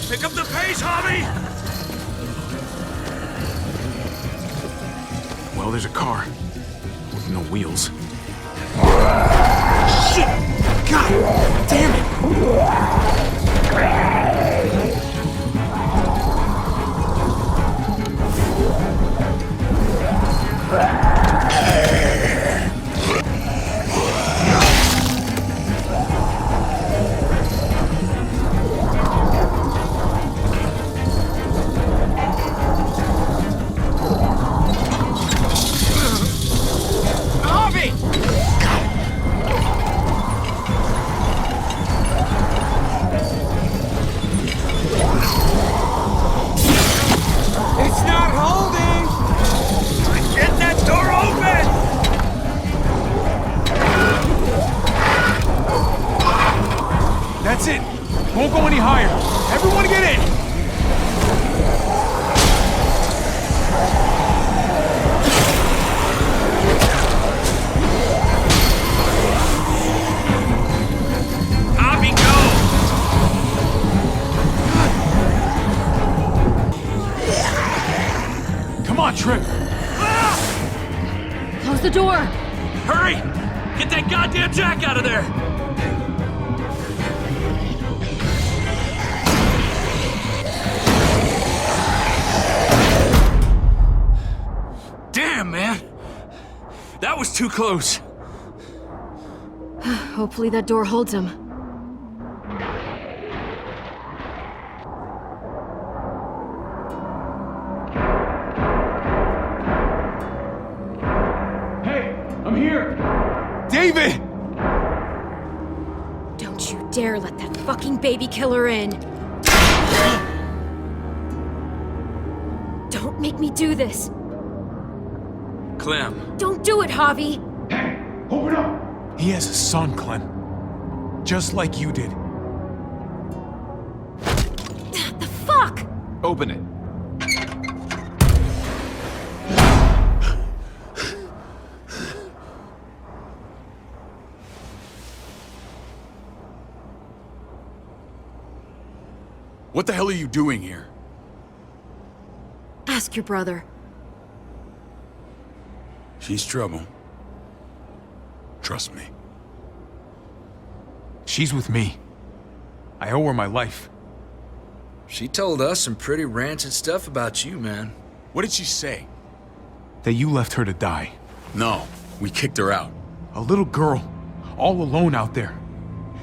Pick up the pace, Hobby. Well, there's a car. With no wheels. Shit! God damn it! That's it. Won't go any higher. Everyone get in. Hobby, go. Come on, Trip. Close the door. Hurry! Get that goddamn jack out of there. Damn, man. That was too close. Hopefully that door holds him. Hey, I'm here. David! Don't you dare let that fucking baby killer in. Don't make me do this. Clem. Don't do it, Javi. Hey, open up. He has a son, Clem. Just like you did. Open it. What the hell are you doing here? Ask your brother. She's trouble. Trust me. She's with me. I owe her my life. She told us some pretty rancid stuff about you, man. What did she say? That you left her to die. No, we kicked her out. A little girl, all alone out there.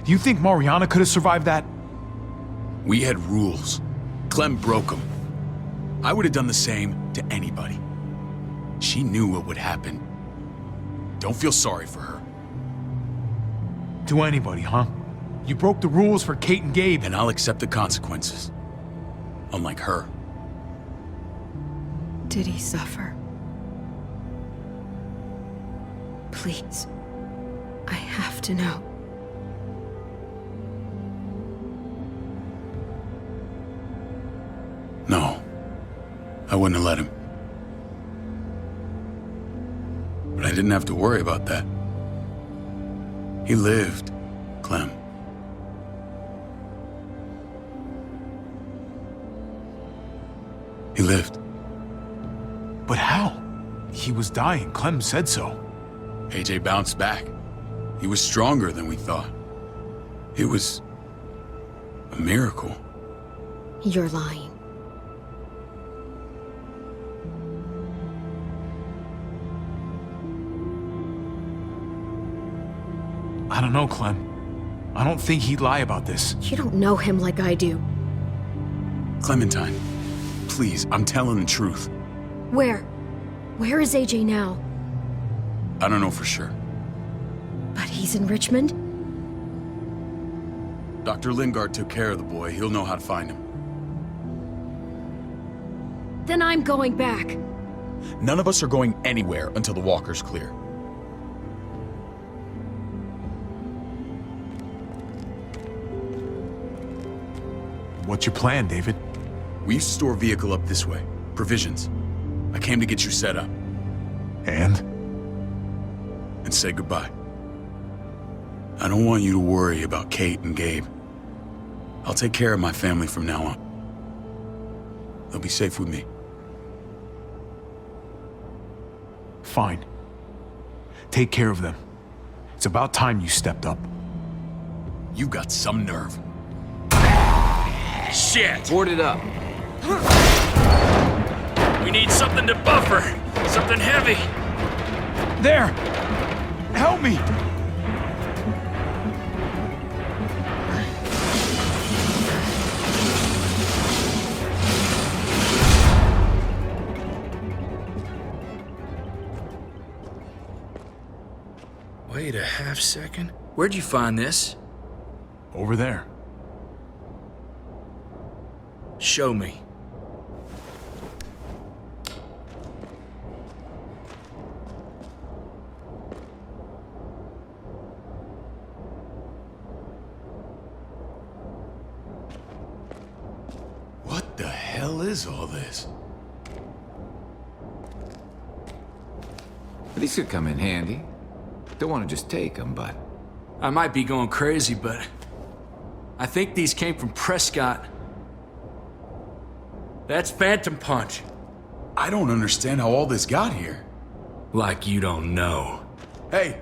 Do you think Mariana could have survived that? We had rules. Clem broke them. I would have done the same to anybody. She knew what would happen. Don't feel sorry for her. To anybody, huh? You broke the rules for Kate and Gabe. And I'll accept the consequences. Unlike her. Did he suffer? Please. I have to know. No. I wouldn't have let him. But I didn't have to worry about that. He lived, Clem. He lived. But how? He was dying. Clem said so. AJ bounced back. He was stronger than we thought. It was a miracle. You're lying. I don't know, Clem. I don't think he'd lie about this. You don't know him like I do. Clementine, please, I'm telling the truth. Where? Where is AJ now? I don't know for sure. But he's in Richmond? Dr. Lingard took care of the boy. He'll know how to find him. Then I'm going back. None of us are going anywhere until the walker's clear. What's your plan, David? We used to store a vehicle up this way. Provisions. I came to get you set up. And say goodbye. I don't want you to worry about Kate and Gabe. I'll take care of my family from now on. They'll be safe with me. Fine. Take care of them. It's about time you stepped up. You got some nerve. Shit! Board it up. We need something to buffer. Something heavy. There! Help me! Wait a half second. Where'd you find this? Over there. Show me. What the hell is all this? These could come in handy. Don't want to just take them, but... I might be going crazy, but... I think these came from Prescott. That's Phantom Punch. I don't understand how all this got here. Like you don't know. Hey,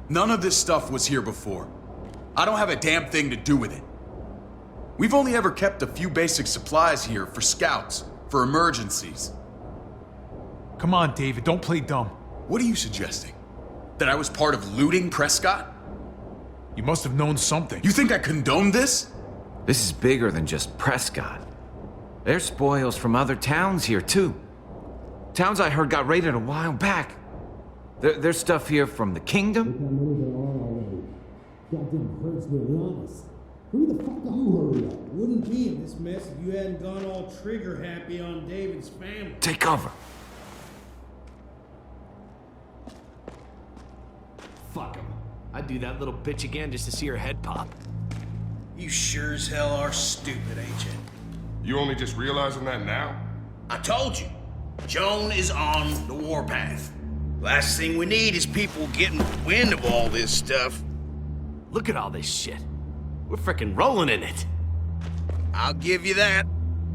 none of this stuff was here before. I don't have a damn thing to do with it. We've only ever kept a few basic supplies here for scouts, for emergencies. Come on, David, don't play dumb. What are you suggesting? That I was part of looting Prescott? You must have known something. You think I condone this? This is bigger than just Prescott. There's spoils from other towns here, too. Towns I heard got raided a while back. There's stuff here from the Kingdom. Goddamn hurts to be honest. Who the fuck you hurry up? Wouldn't be in this mess if you hadn't gone all trigger happy on David's family. Take cover. Fuck him. I'd do that little bitch again just to see her head pop. You sure as hell are stupid, ain't you? You only just realizing that now? I told you. Joan is on the warpath. Last thing we need is people getting wind of all this stuff. Look at all this shit. We're frickin' rolling in it. I'll give you that.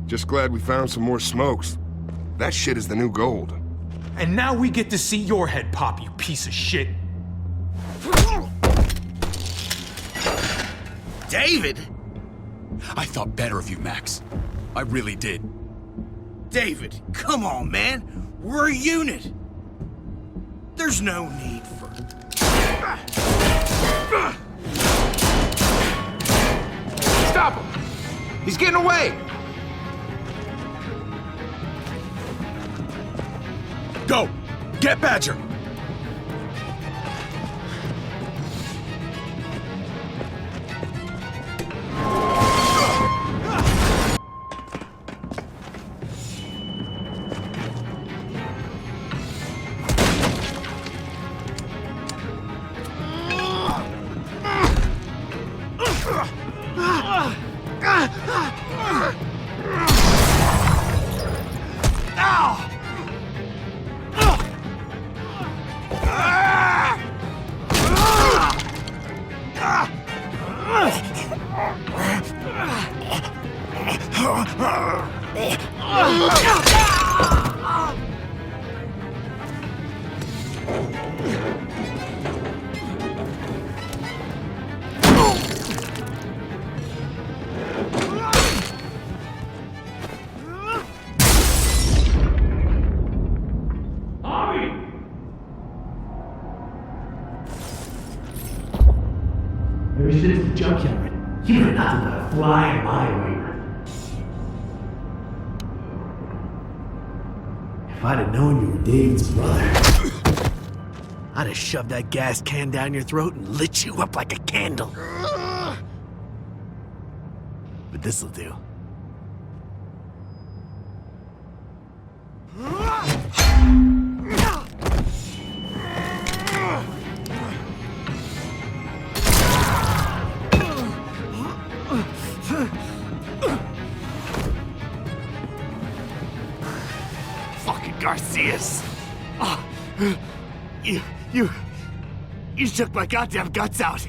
Just glad we found some more smokes. That shit is the new gold. And now we get to see your head pop, you piece of shit. David? I thought better of you, Max. I really did. David, come on, man. We're a unit. There's no need for... Stop him! He's getting away! Go! Get Badger! Ever since the junkyard, you were nothing but a fly in my ointment. If I'd have known you were David's brother, I'd have shoved that gas can down your throat and lit you up like a candle. But this'll do. Fucking Garcias. Oh, you took my goddamn guts out.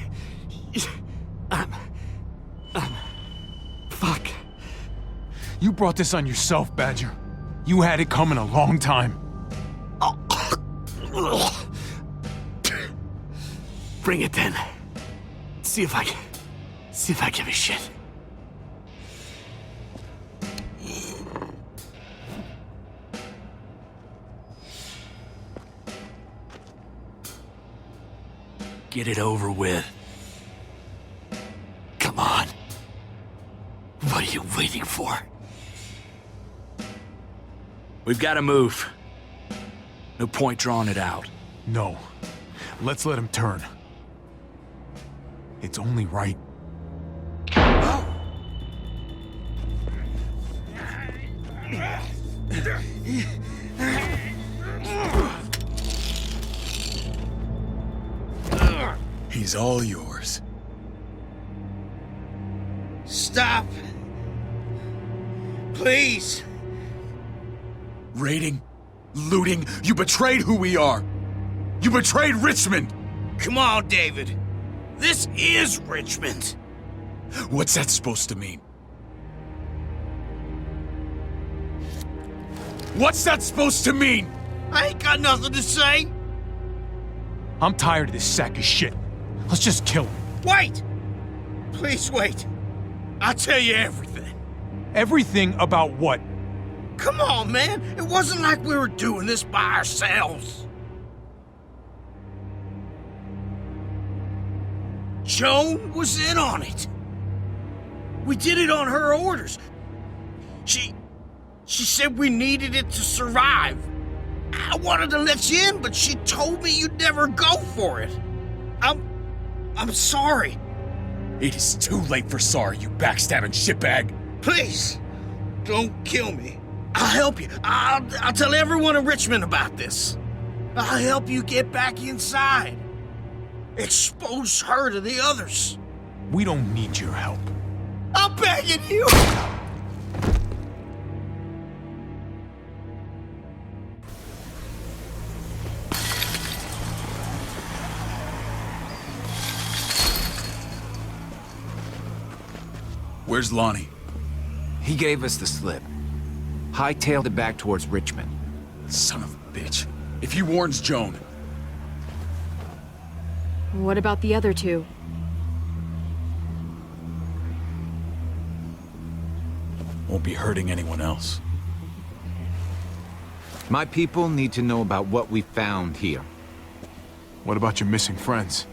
Fuck. You brought this on yourself, Badger. You had it coming a long time. Bring it then. See if I give a shit. Get it over with. Come on. What are you waiting for? We've got to move. No point drawing it out. No. Let's let him turn. It's only right. He's all yours. Stop. Please. Raiding, looting, you betrayed who we are. You betrayed Richmond. Come on, David. This is Richmond. What's that supposed to mean? What's that supposed to mean? I ain't got nothing to say. I'm tired of this sack of shit. Let's just kill him. Wait! Please wait. I'll tell you everything. Everything about what? Come on, man. It wasn't like we were doing this by ourselves. Joan was in on it. We did it on her orders. She said we needed it to survive. I wanted to let you in, but she told me you'd never go for it. I'm sorry. It is too late for sorry, you backstabbing shitbag. Please, don't kill me. I'll help you. I'll tell everyone in Richmond about this. I'll help you get back inside. Expose her to the others. We don't need your help. I'm begging you. Where's Lonnie? He gave us the slip. Hightailed it back towards Richmond. Son of a bitch. If he warns Joan... What about the other two? Won't be hurting anyone else. My people need to know about what we found here. What about your missing friends?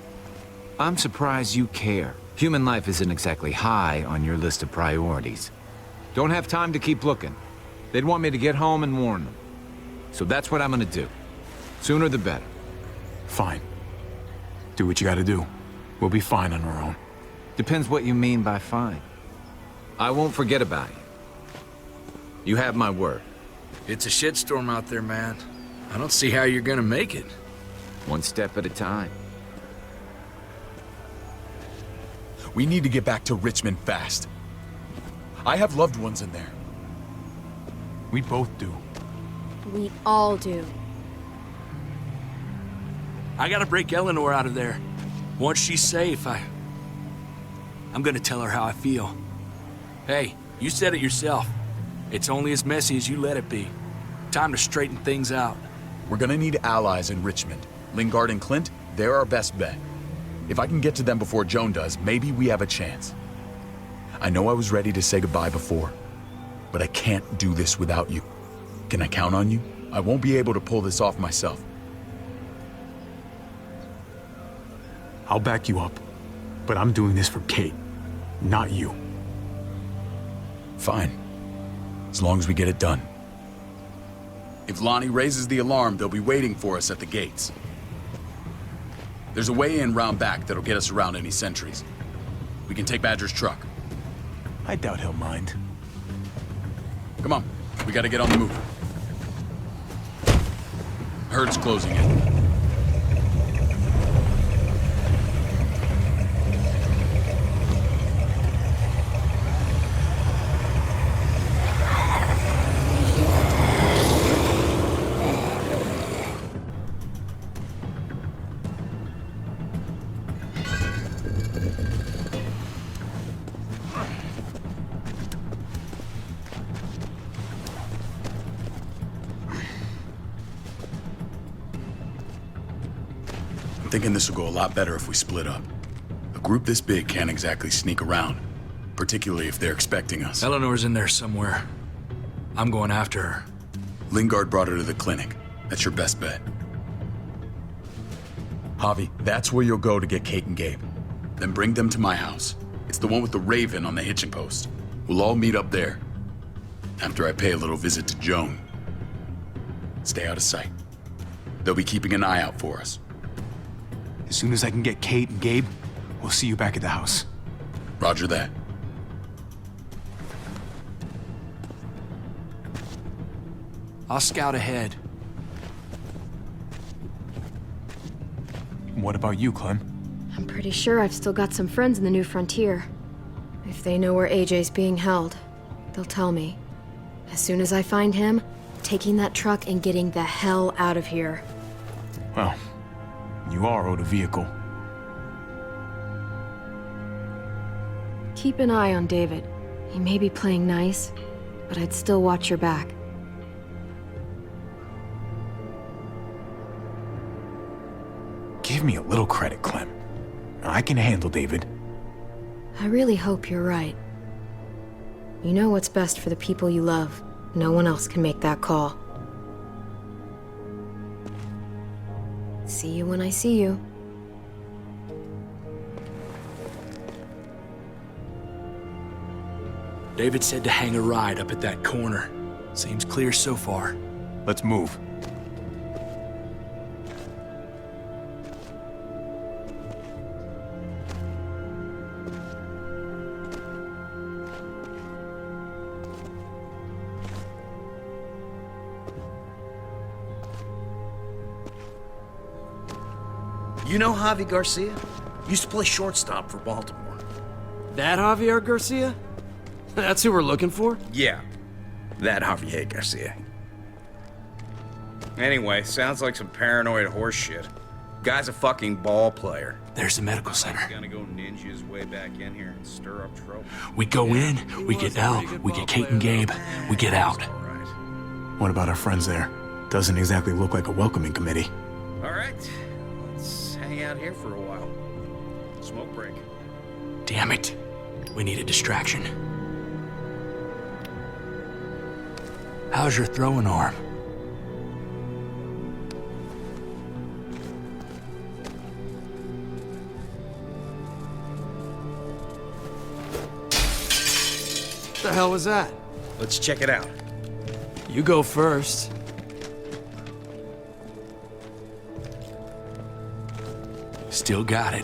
I'm surprised you care. Human life isn't exactly high on your list of priorities. Don't have time to keep looking. They'd want me to get home and warn them. So that's what I'm gonna do. Sooner the better. Fine. Do what you gotta do. We'll be fine on our own. Depends what you mean by fine. I won't forget about you. You have my word. It's a shitstorm out there, man. I don't see how you're gonna make it. One step at a time. We need to get back to Richmond fast. I have loved ones in there. We both do. We all do. I gotta break Eleanor out of there. Once she's safe, I'm gonna tell her how I feel. Hey, you said it yourself. It's only as messy as you let it be. Time to straighten things out. We're gonna need allies in Richmond. Lingard and Clint, they're our best bet. If I can get to them before Joan does, maybe we have a chance. I know I was ready to say goodbye before, but I can't do this without you. Can I count on you? I won't be able to pull this off myself. I'll back you up, but I'm doing this for Kate, not you. Fine. As long as we get it done. If Lonnie raises the alarm, they'll be waiting for us at the gates. There's a way in round back that'll get us around any sentries. We can take Badger's truck. I doubt he'll mind. Come on, we gotta get on the move. Herd's closing in. I'm thinking this will go a lot better if we split up. A group this big can't exactly sneak around, particularly if they're expecting us. Eleanor's in there somewhere. I'm going after her. Lingard brought her to the clinic. That's your best bet. Javi, that's where you'll go to get Kate and Gabe. Then bring them to my house. It's the one with the raven on the hitching post. We'll all meet up there. After I pay a little visit to Joan. Stay out of sight. They'll be keeping an eye out for us. As soon as I can get Kate and Gabe, we'll see you back at the house. Roger that. I'll scout ahead. What about you, Clem? I'm pretty sure I've still got some friends in the New Frontier. If they know where AJ's being held, they'll tell me. As soon as I find him, taking that truck and getting the hell out of here. Well, you are owed a vehicle. Keep an eye on David. He may be playing nice, but I'd still watch your back. Give me a little credit, Clem. I can handle David. I really hope you're right. You know what's best for the people you love. No one else can make that call. See you when I see you. David said to hang a ride up at that corner. Seems clear so far. Let's move. You know Javi Garcia? Used to play shortstop for Baltimore. That Javier Garcia? That's who we're looking for? Yeah, that Javier Garcia. Anyway, sounds like some paranoid horse shit. Guy's a fucking ball player. There's the medical center. He's gonna go ninja his way back in here and stir up trouble. We go in, we get Elle, we get Kate and Gabe, we get out. What about our friends there? Doesn't exactly look like a welcoming committee. All right, let's hang out here for a while. Smoke break. Damn it. We need a distraction. How's your throwing arm? What the hell was that? Let's check it out. You go first. Still got it.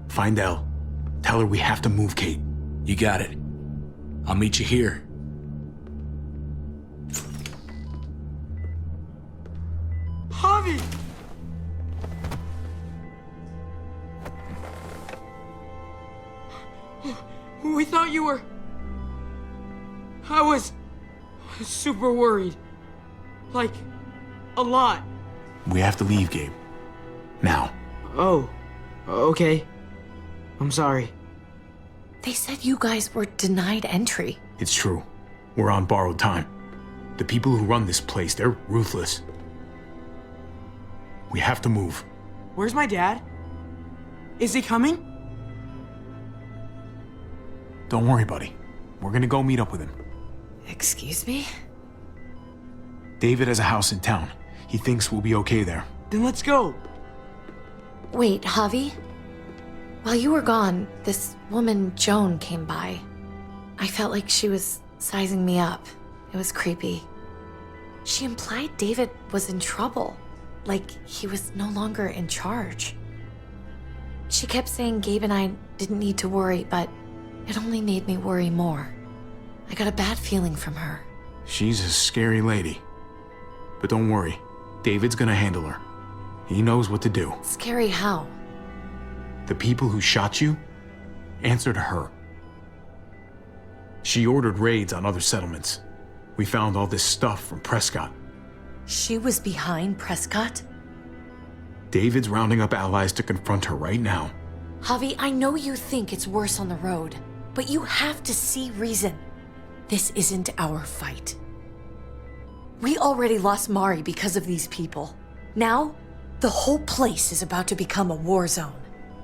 Find Elle. Tell her we have to move, Kate. You got it. I'll meet you here. Javi! We thought you were... I was super worried. Like, a lot. We have to leave, Gabe. Now. Oh, okay. I'm sorry. They said you guys were denied entry. It's true. We're on borrowed time. The people who run this place, they're ruthless. We have to move. Where's my dad? Is he coming? Don't worry, buddy. We're gonna go meet up with him. Excuse me? David has a house in town. He thinks we'll be okay there. Then let's go. Wait, Javi? While you were gone, this woman, Joan, came by. I felt like she was sizing me up. It was creepy. She implied David was in trouble, like he was no longer in charge. She kept saying Gabe and I didn't need to worry, but it only made me worry more. I got a bad feeling from her. She's a scary lady. But don't worry, David's gonna handle her. He knows what to do. Scary how? The people who shot you answer to her. She ordered raids on other settlements. We found all this stuff from Prescott. She was behind Prescott? David's rounding up allies to confront her right now. Javi, I know you think it's worse on the road, but you have to see reason. This isn't our fight. We already lost Mari because of these people. Now, the whole place is about to become a war zone.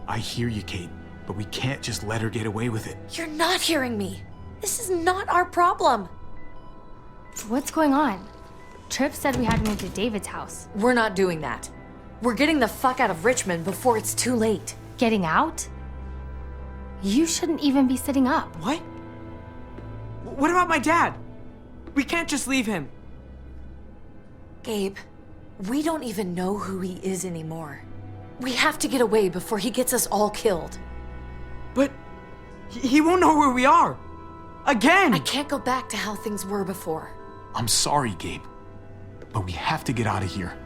I hear you, Kate, but we can't just let her get away with it. You're not hearing me. This is not our problem. What's going on? Tripp said we had to move to David's house. We're not doing that. We're getting the fuck out of Richmond before it's too late. Getting out? You shouldn't even be sitting up. What? What about my dad? We can't just leave him. Gabe, we don't even know who he is anymore. We have to get away before he gets us all killed. But he won't know where we are. Again! I can't go back to how things were before. I'm sorry, Gabe, but we have to get out of here.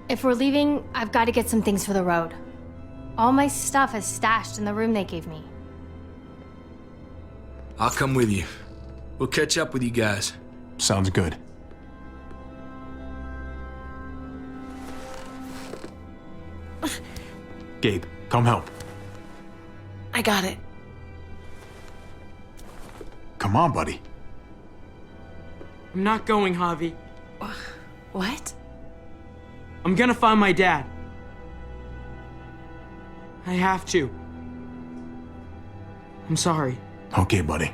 If we're leaving, I've got to get some things for the road. All my stuff is stashed in the room they gave me. I'll come with you. We'll catch up with you guys. Sounds good. Gabe, come help. I got it. Come on, buddy. I'm not going, Javi. What? I'm gonna find my dad. I have to. I'm sorry. Okay, buddy.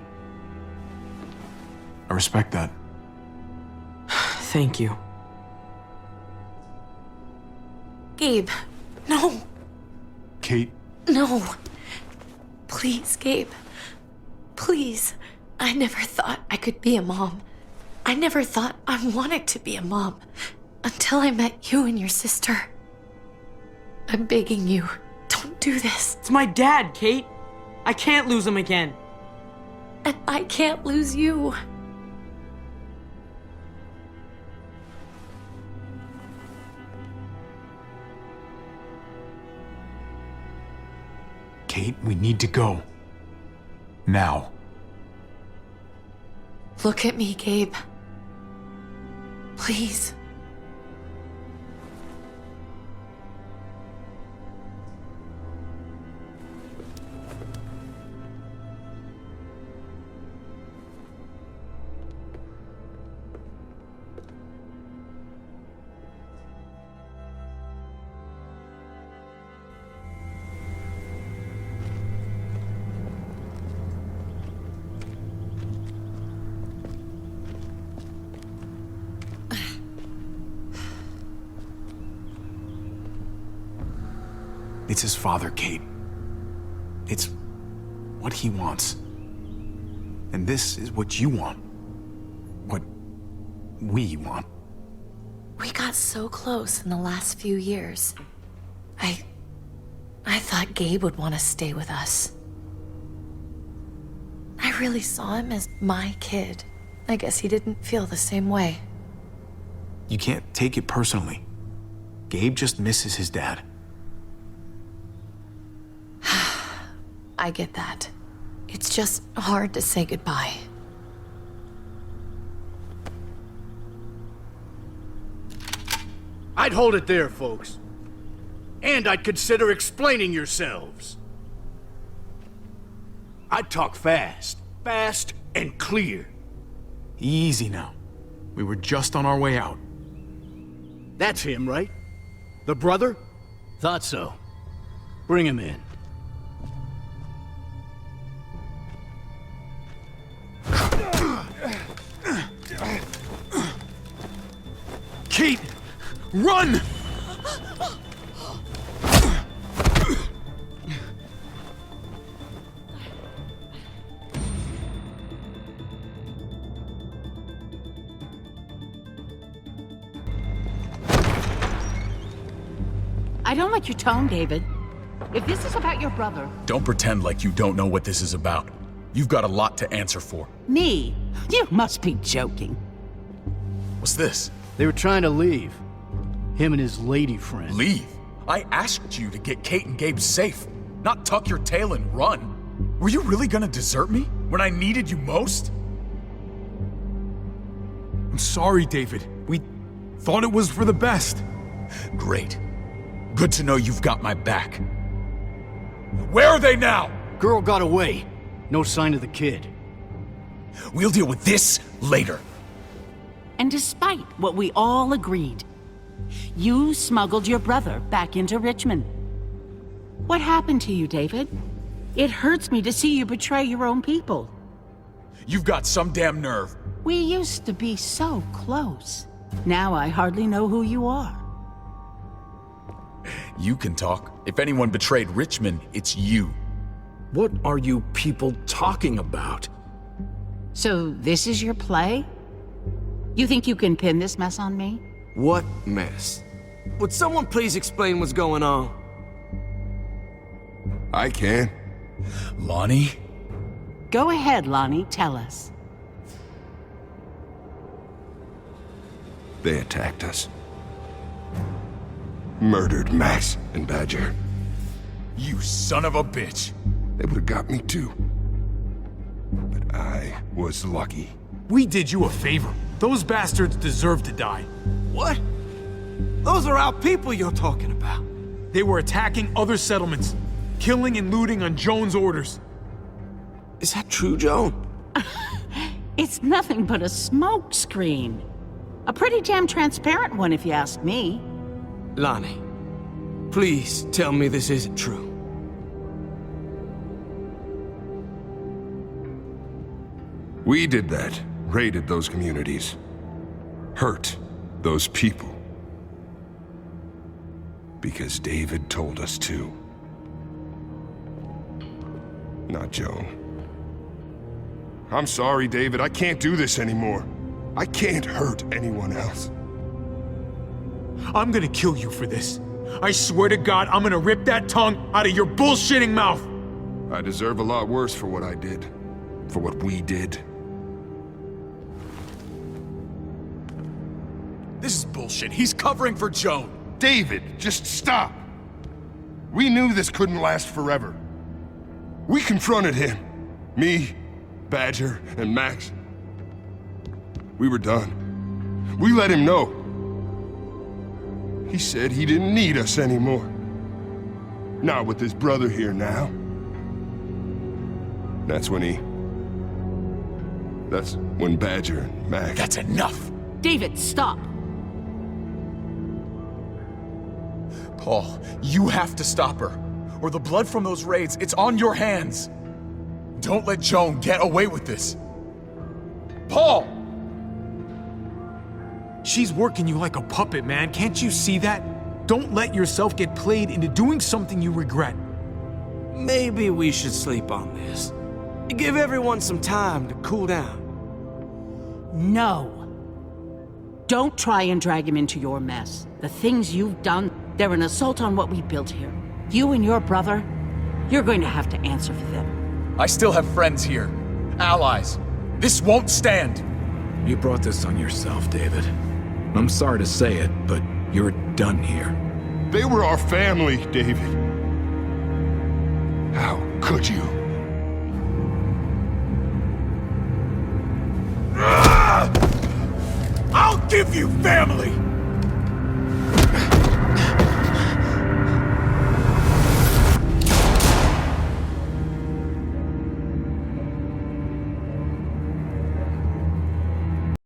I respect that. Thank you. Gabe, no. Kate. No. Please, Gabe. Please. I never thought I could be a mom. I never thought I wanted to be a mom until I met you and your sister. I'm begging you, don't do this. It's my dad, Kate. I can't lose him again. And I can't lose you. Kate, we need to go. Now. Look at me, Gabe. Please. It's his father, Kate. It's what he wants. And this is what you want. What we want. We got so close in the last few years. I thought Gabe would want to stay with us. I really saw him as my kid. I guess he didn't feel the same way. You can't take it personally. Gabe just misses his dad. I get that. It's just hard to say goodbye. I'd hold it there, folks. And I'd consider explaining yourselves. I'd talk fast. Fast and clear. Easy now. We were just on our way out. That's him, right? The brother? Thought so. Bring him in. Kate! Run! I don't like your tone, David. If this is about your brother... Don't pretend like you don't know what this is about. You've got a lot to answer for. Me? You must be joking. What's this? They were trying to leave. Him and his lady friend. Leave? I asked you to get Kate and Gabe safe, not tuck your tail and run. Were you really gonna desert me when I needed you most? I'm sorry, David. We thought it was for the best. Great. Good to know you've got my back. Where are they now? Girl got away. No sign of the kid. We'll deal with this later. And despite what we all agreed, you smuggled your brother back into Richmond. What happened to you, David? It hurts me to see you betray your own people. You've got some damn nerve. We used to be so close. Now I hardly know who you are. You can talk. If anyone betrayed Richmond, it's you. What are you people talking about? So this is your play? You think you can pin this mess on me? What mess? Would someone please explain what's going on? I can. Lonnie? Go ahead, Lonnie. Tell us. They attacked us. Murdered Max and Badger. You son of a bitch. They would have got me too. But I was lucky. We did you a favor. Those bastards deserve to die. What? Those are our people you're talking about. They were attacking other settlements, killing and looting on Joan's orders. Is that true, Joan? It's nothing but a smokescreen. A pretty damn transparent one, if you ask me. Lonnie, please tell me this isn't true. We did that. Raided those communities. Hurt those people. Because David told us to. Not Joan. I'm sorry, David. I can't do this anymore. I can't hurt anyone else. I'm gonna kill you for this. I swear to God, I'm gonna rip that tongue out of your bullshitting mouth! I deserve a lot worse for what I did. For what we did. This is bullshit. He's covering for Joan. David, just stop! We knew this couldn't last forever. We confronted him. Me, Badger, and Max. We were done. We let him know. He said he didn't need us anymore. Not with his brother here now. That's when Badger and Max... That's enough! David, stop! Paul, you have to stop her. Or the blood from those raids, it's on your hands. Don't let Joan get away with this. Paul! She's working you like a puppet, man. Can't you see that? Don't let yourself get played into doing something you regret. Maybe we should sleep on this. Give everyone some time to cool down. No. Don't try and drag him into your mess. The things you've done, they're an assault on what we built here. You and your brother, you're going to have to answer for them. I still have friends here. Allies. This won't stand. You brought this on yourself, David. I'm sorry to say it, but you're done here. They were our family, David. How could you? I'll give you family!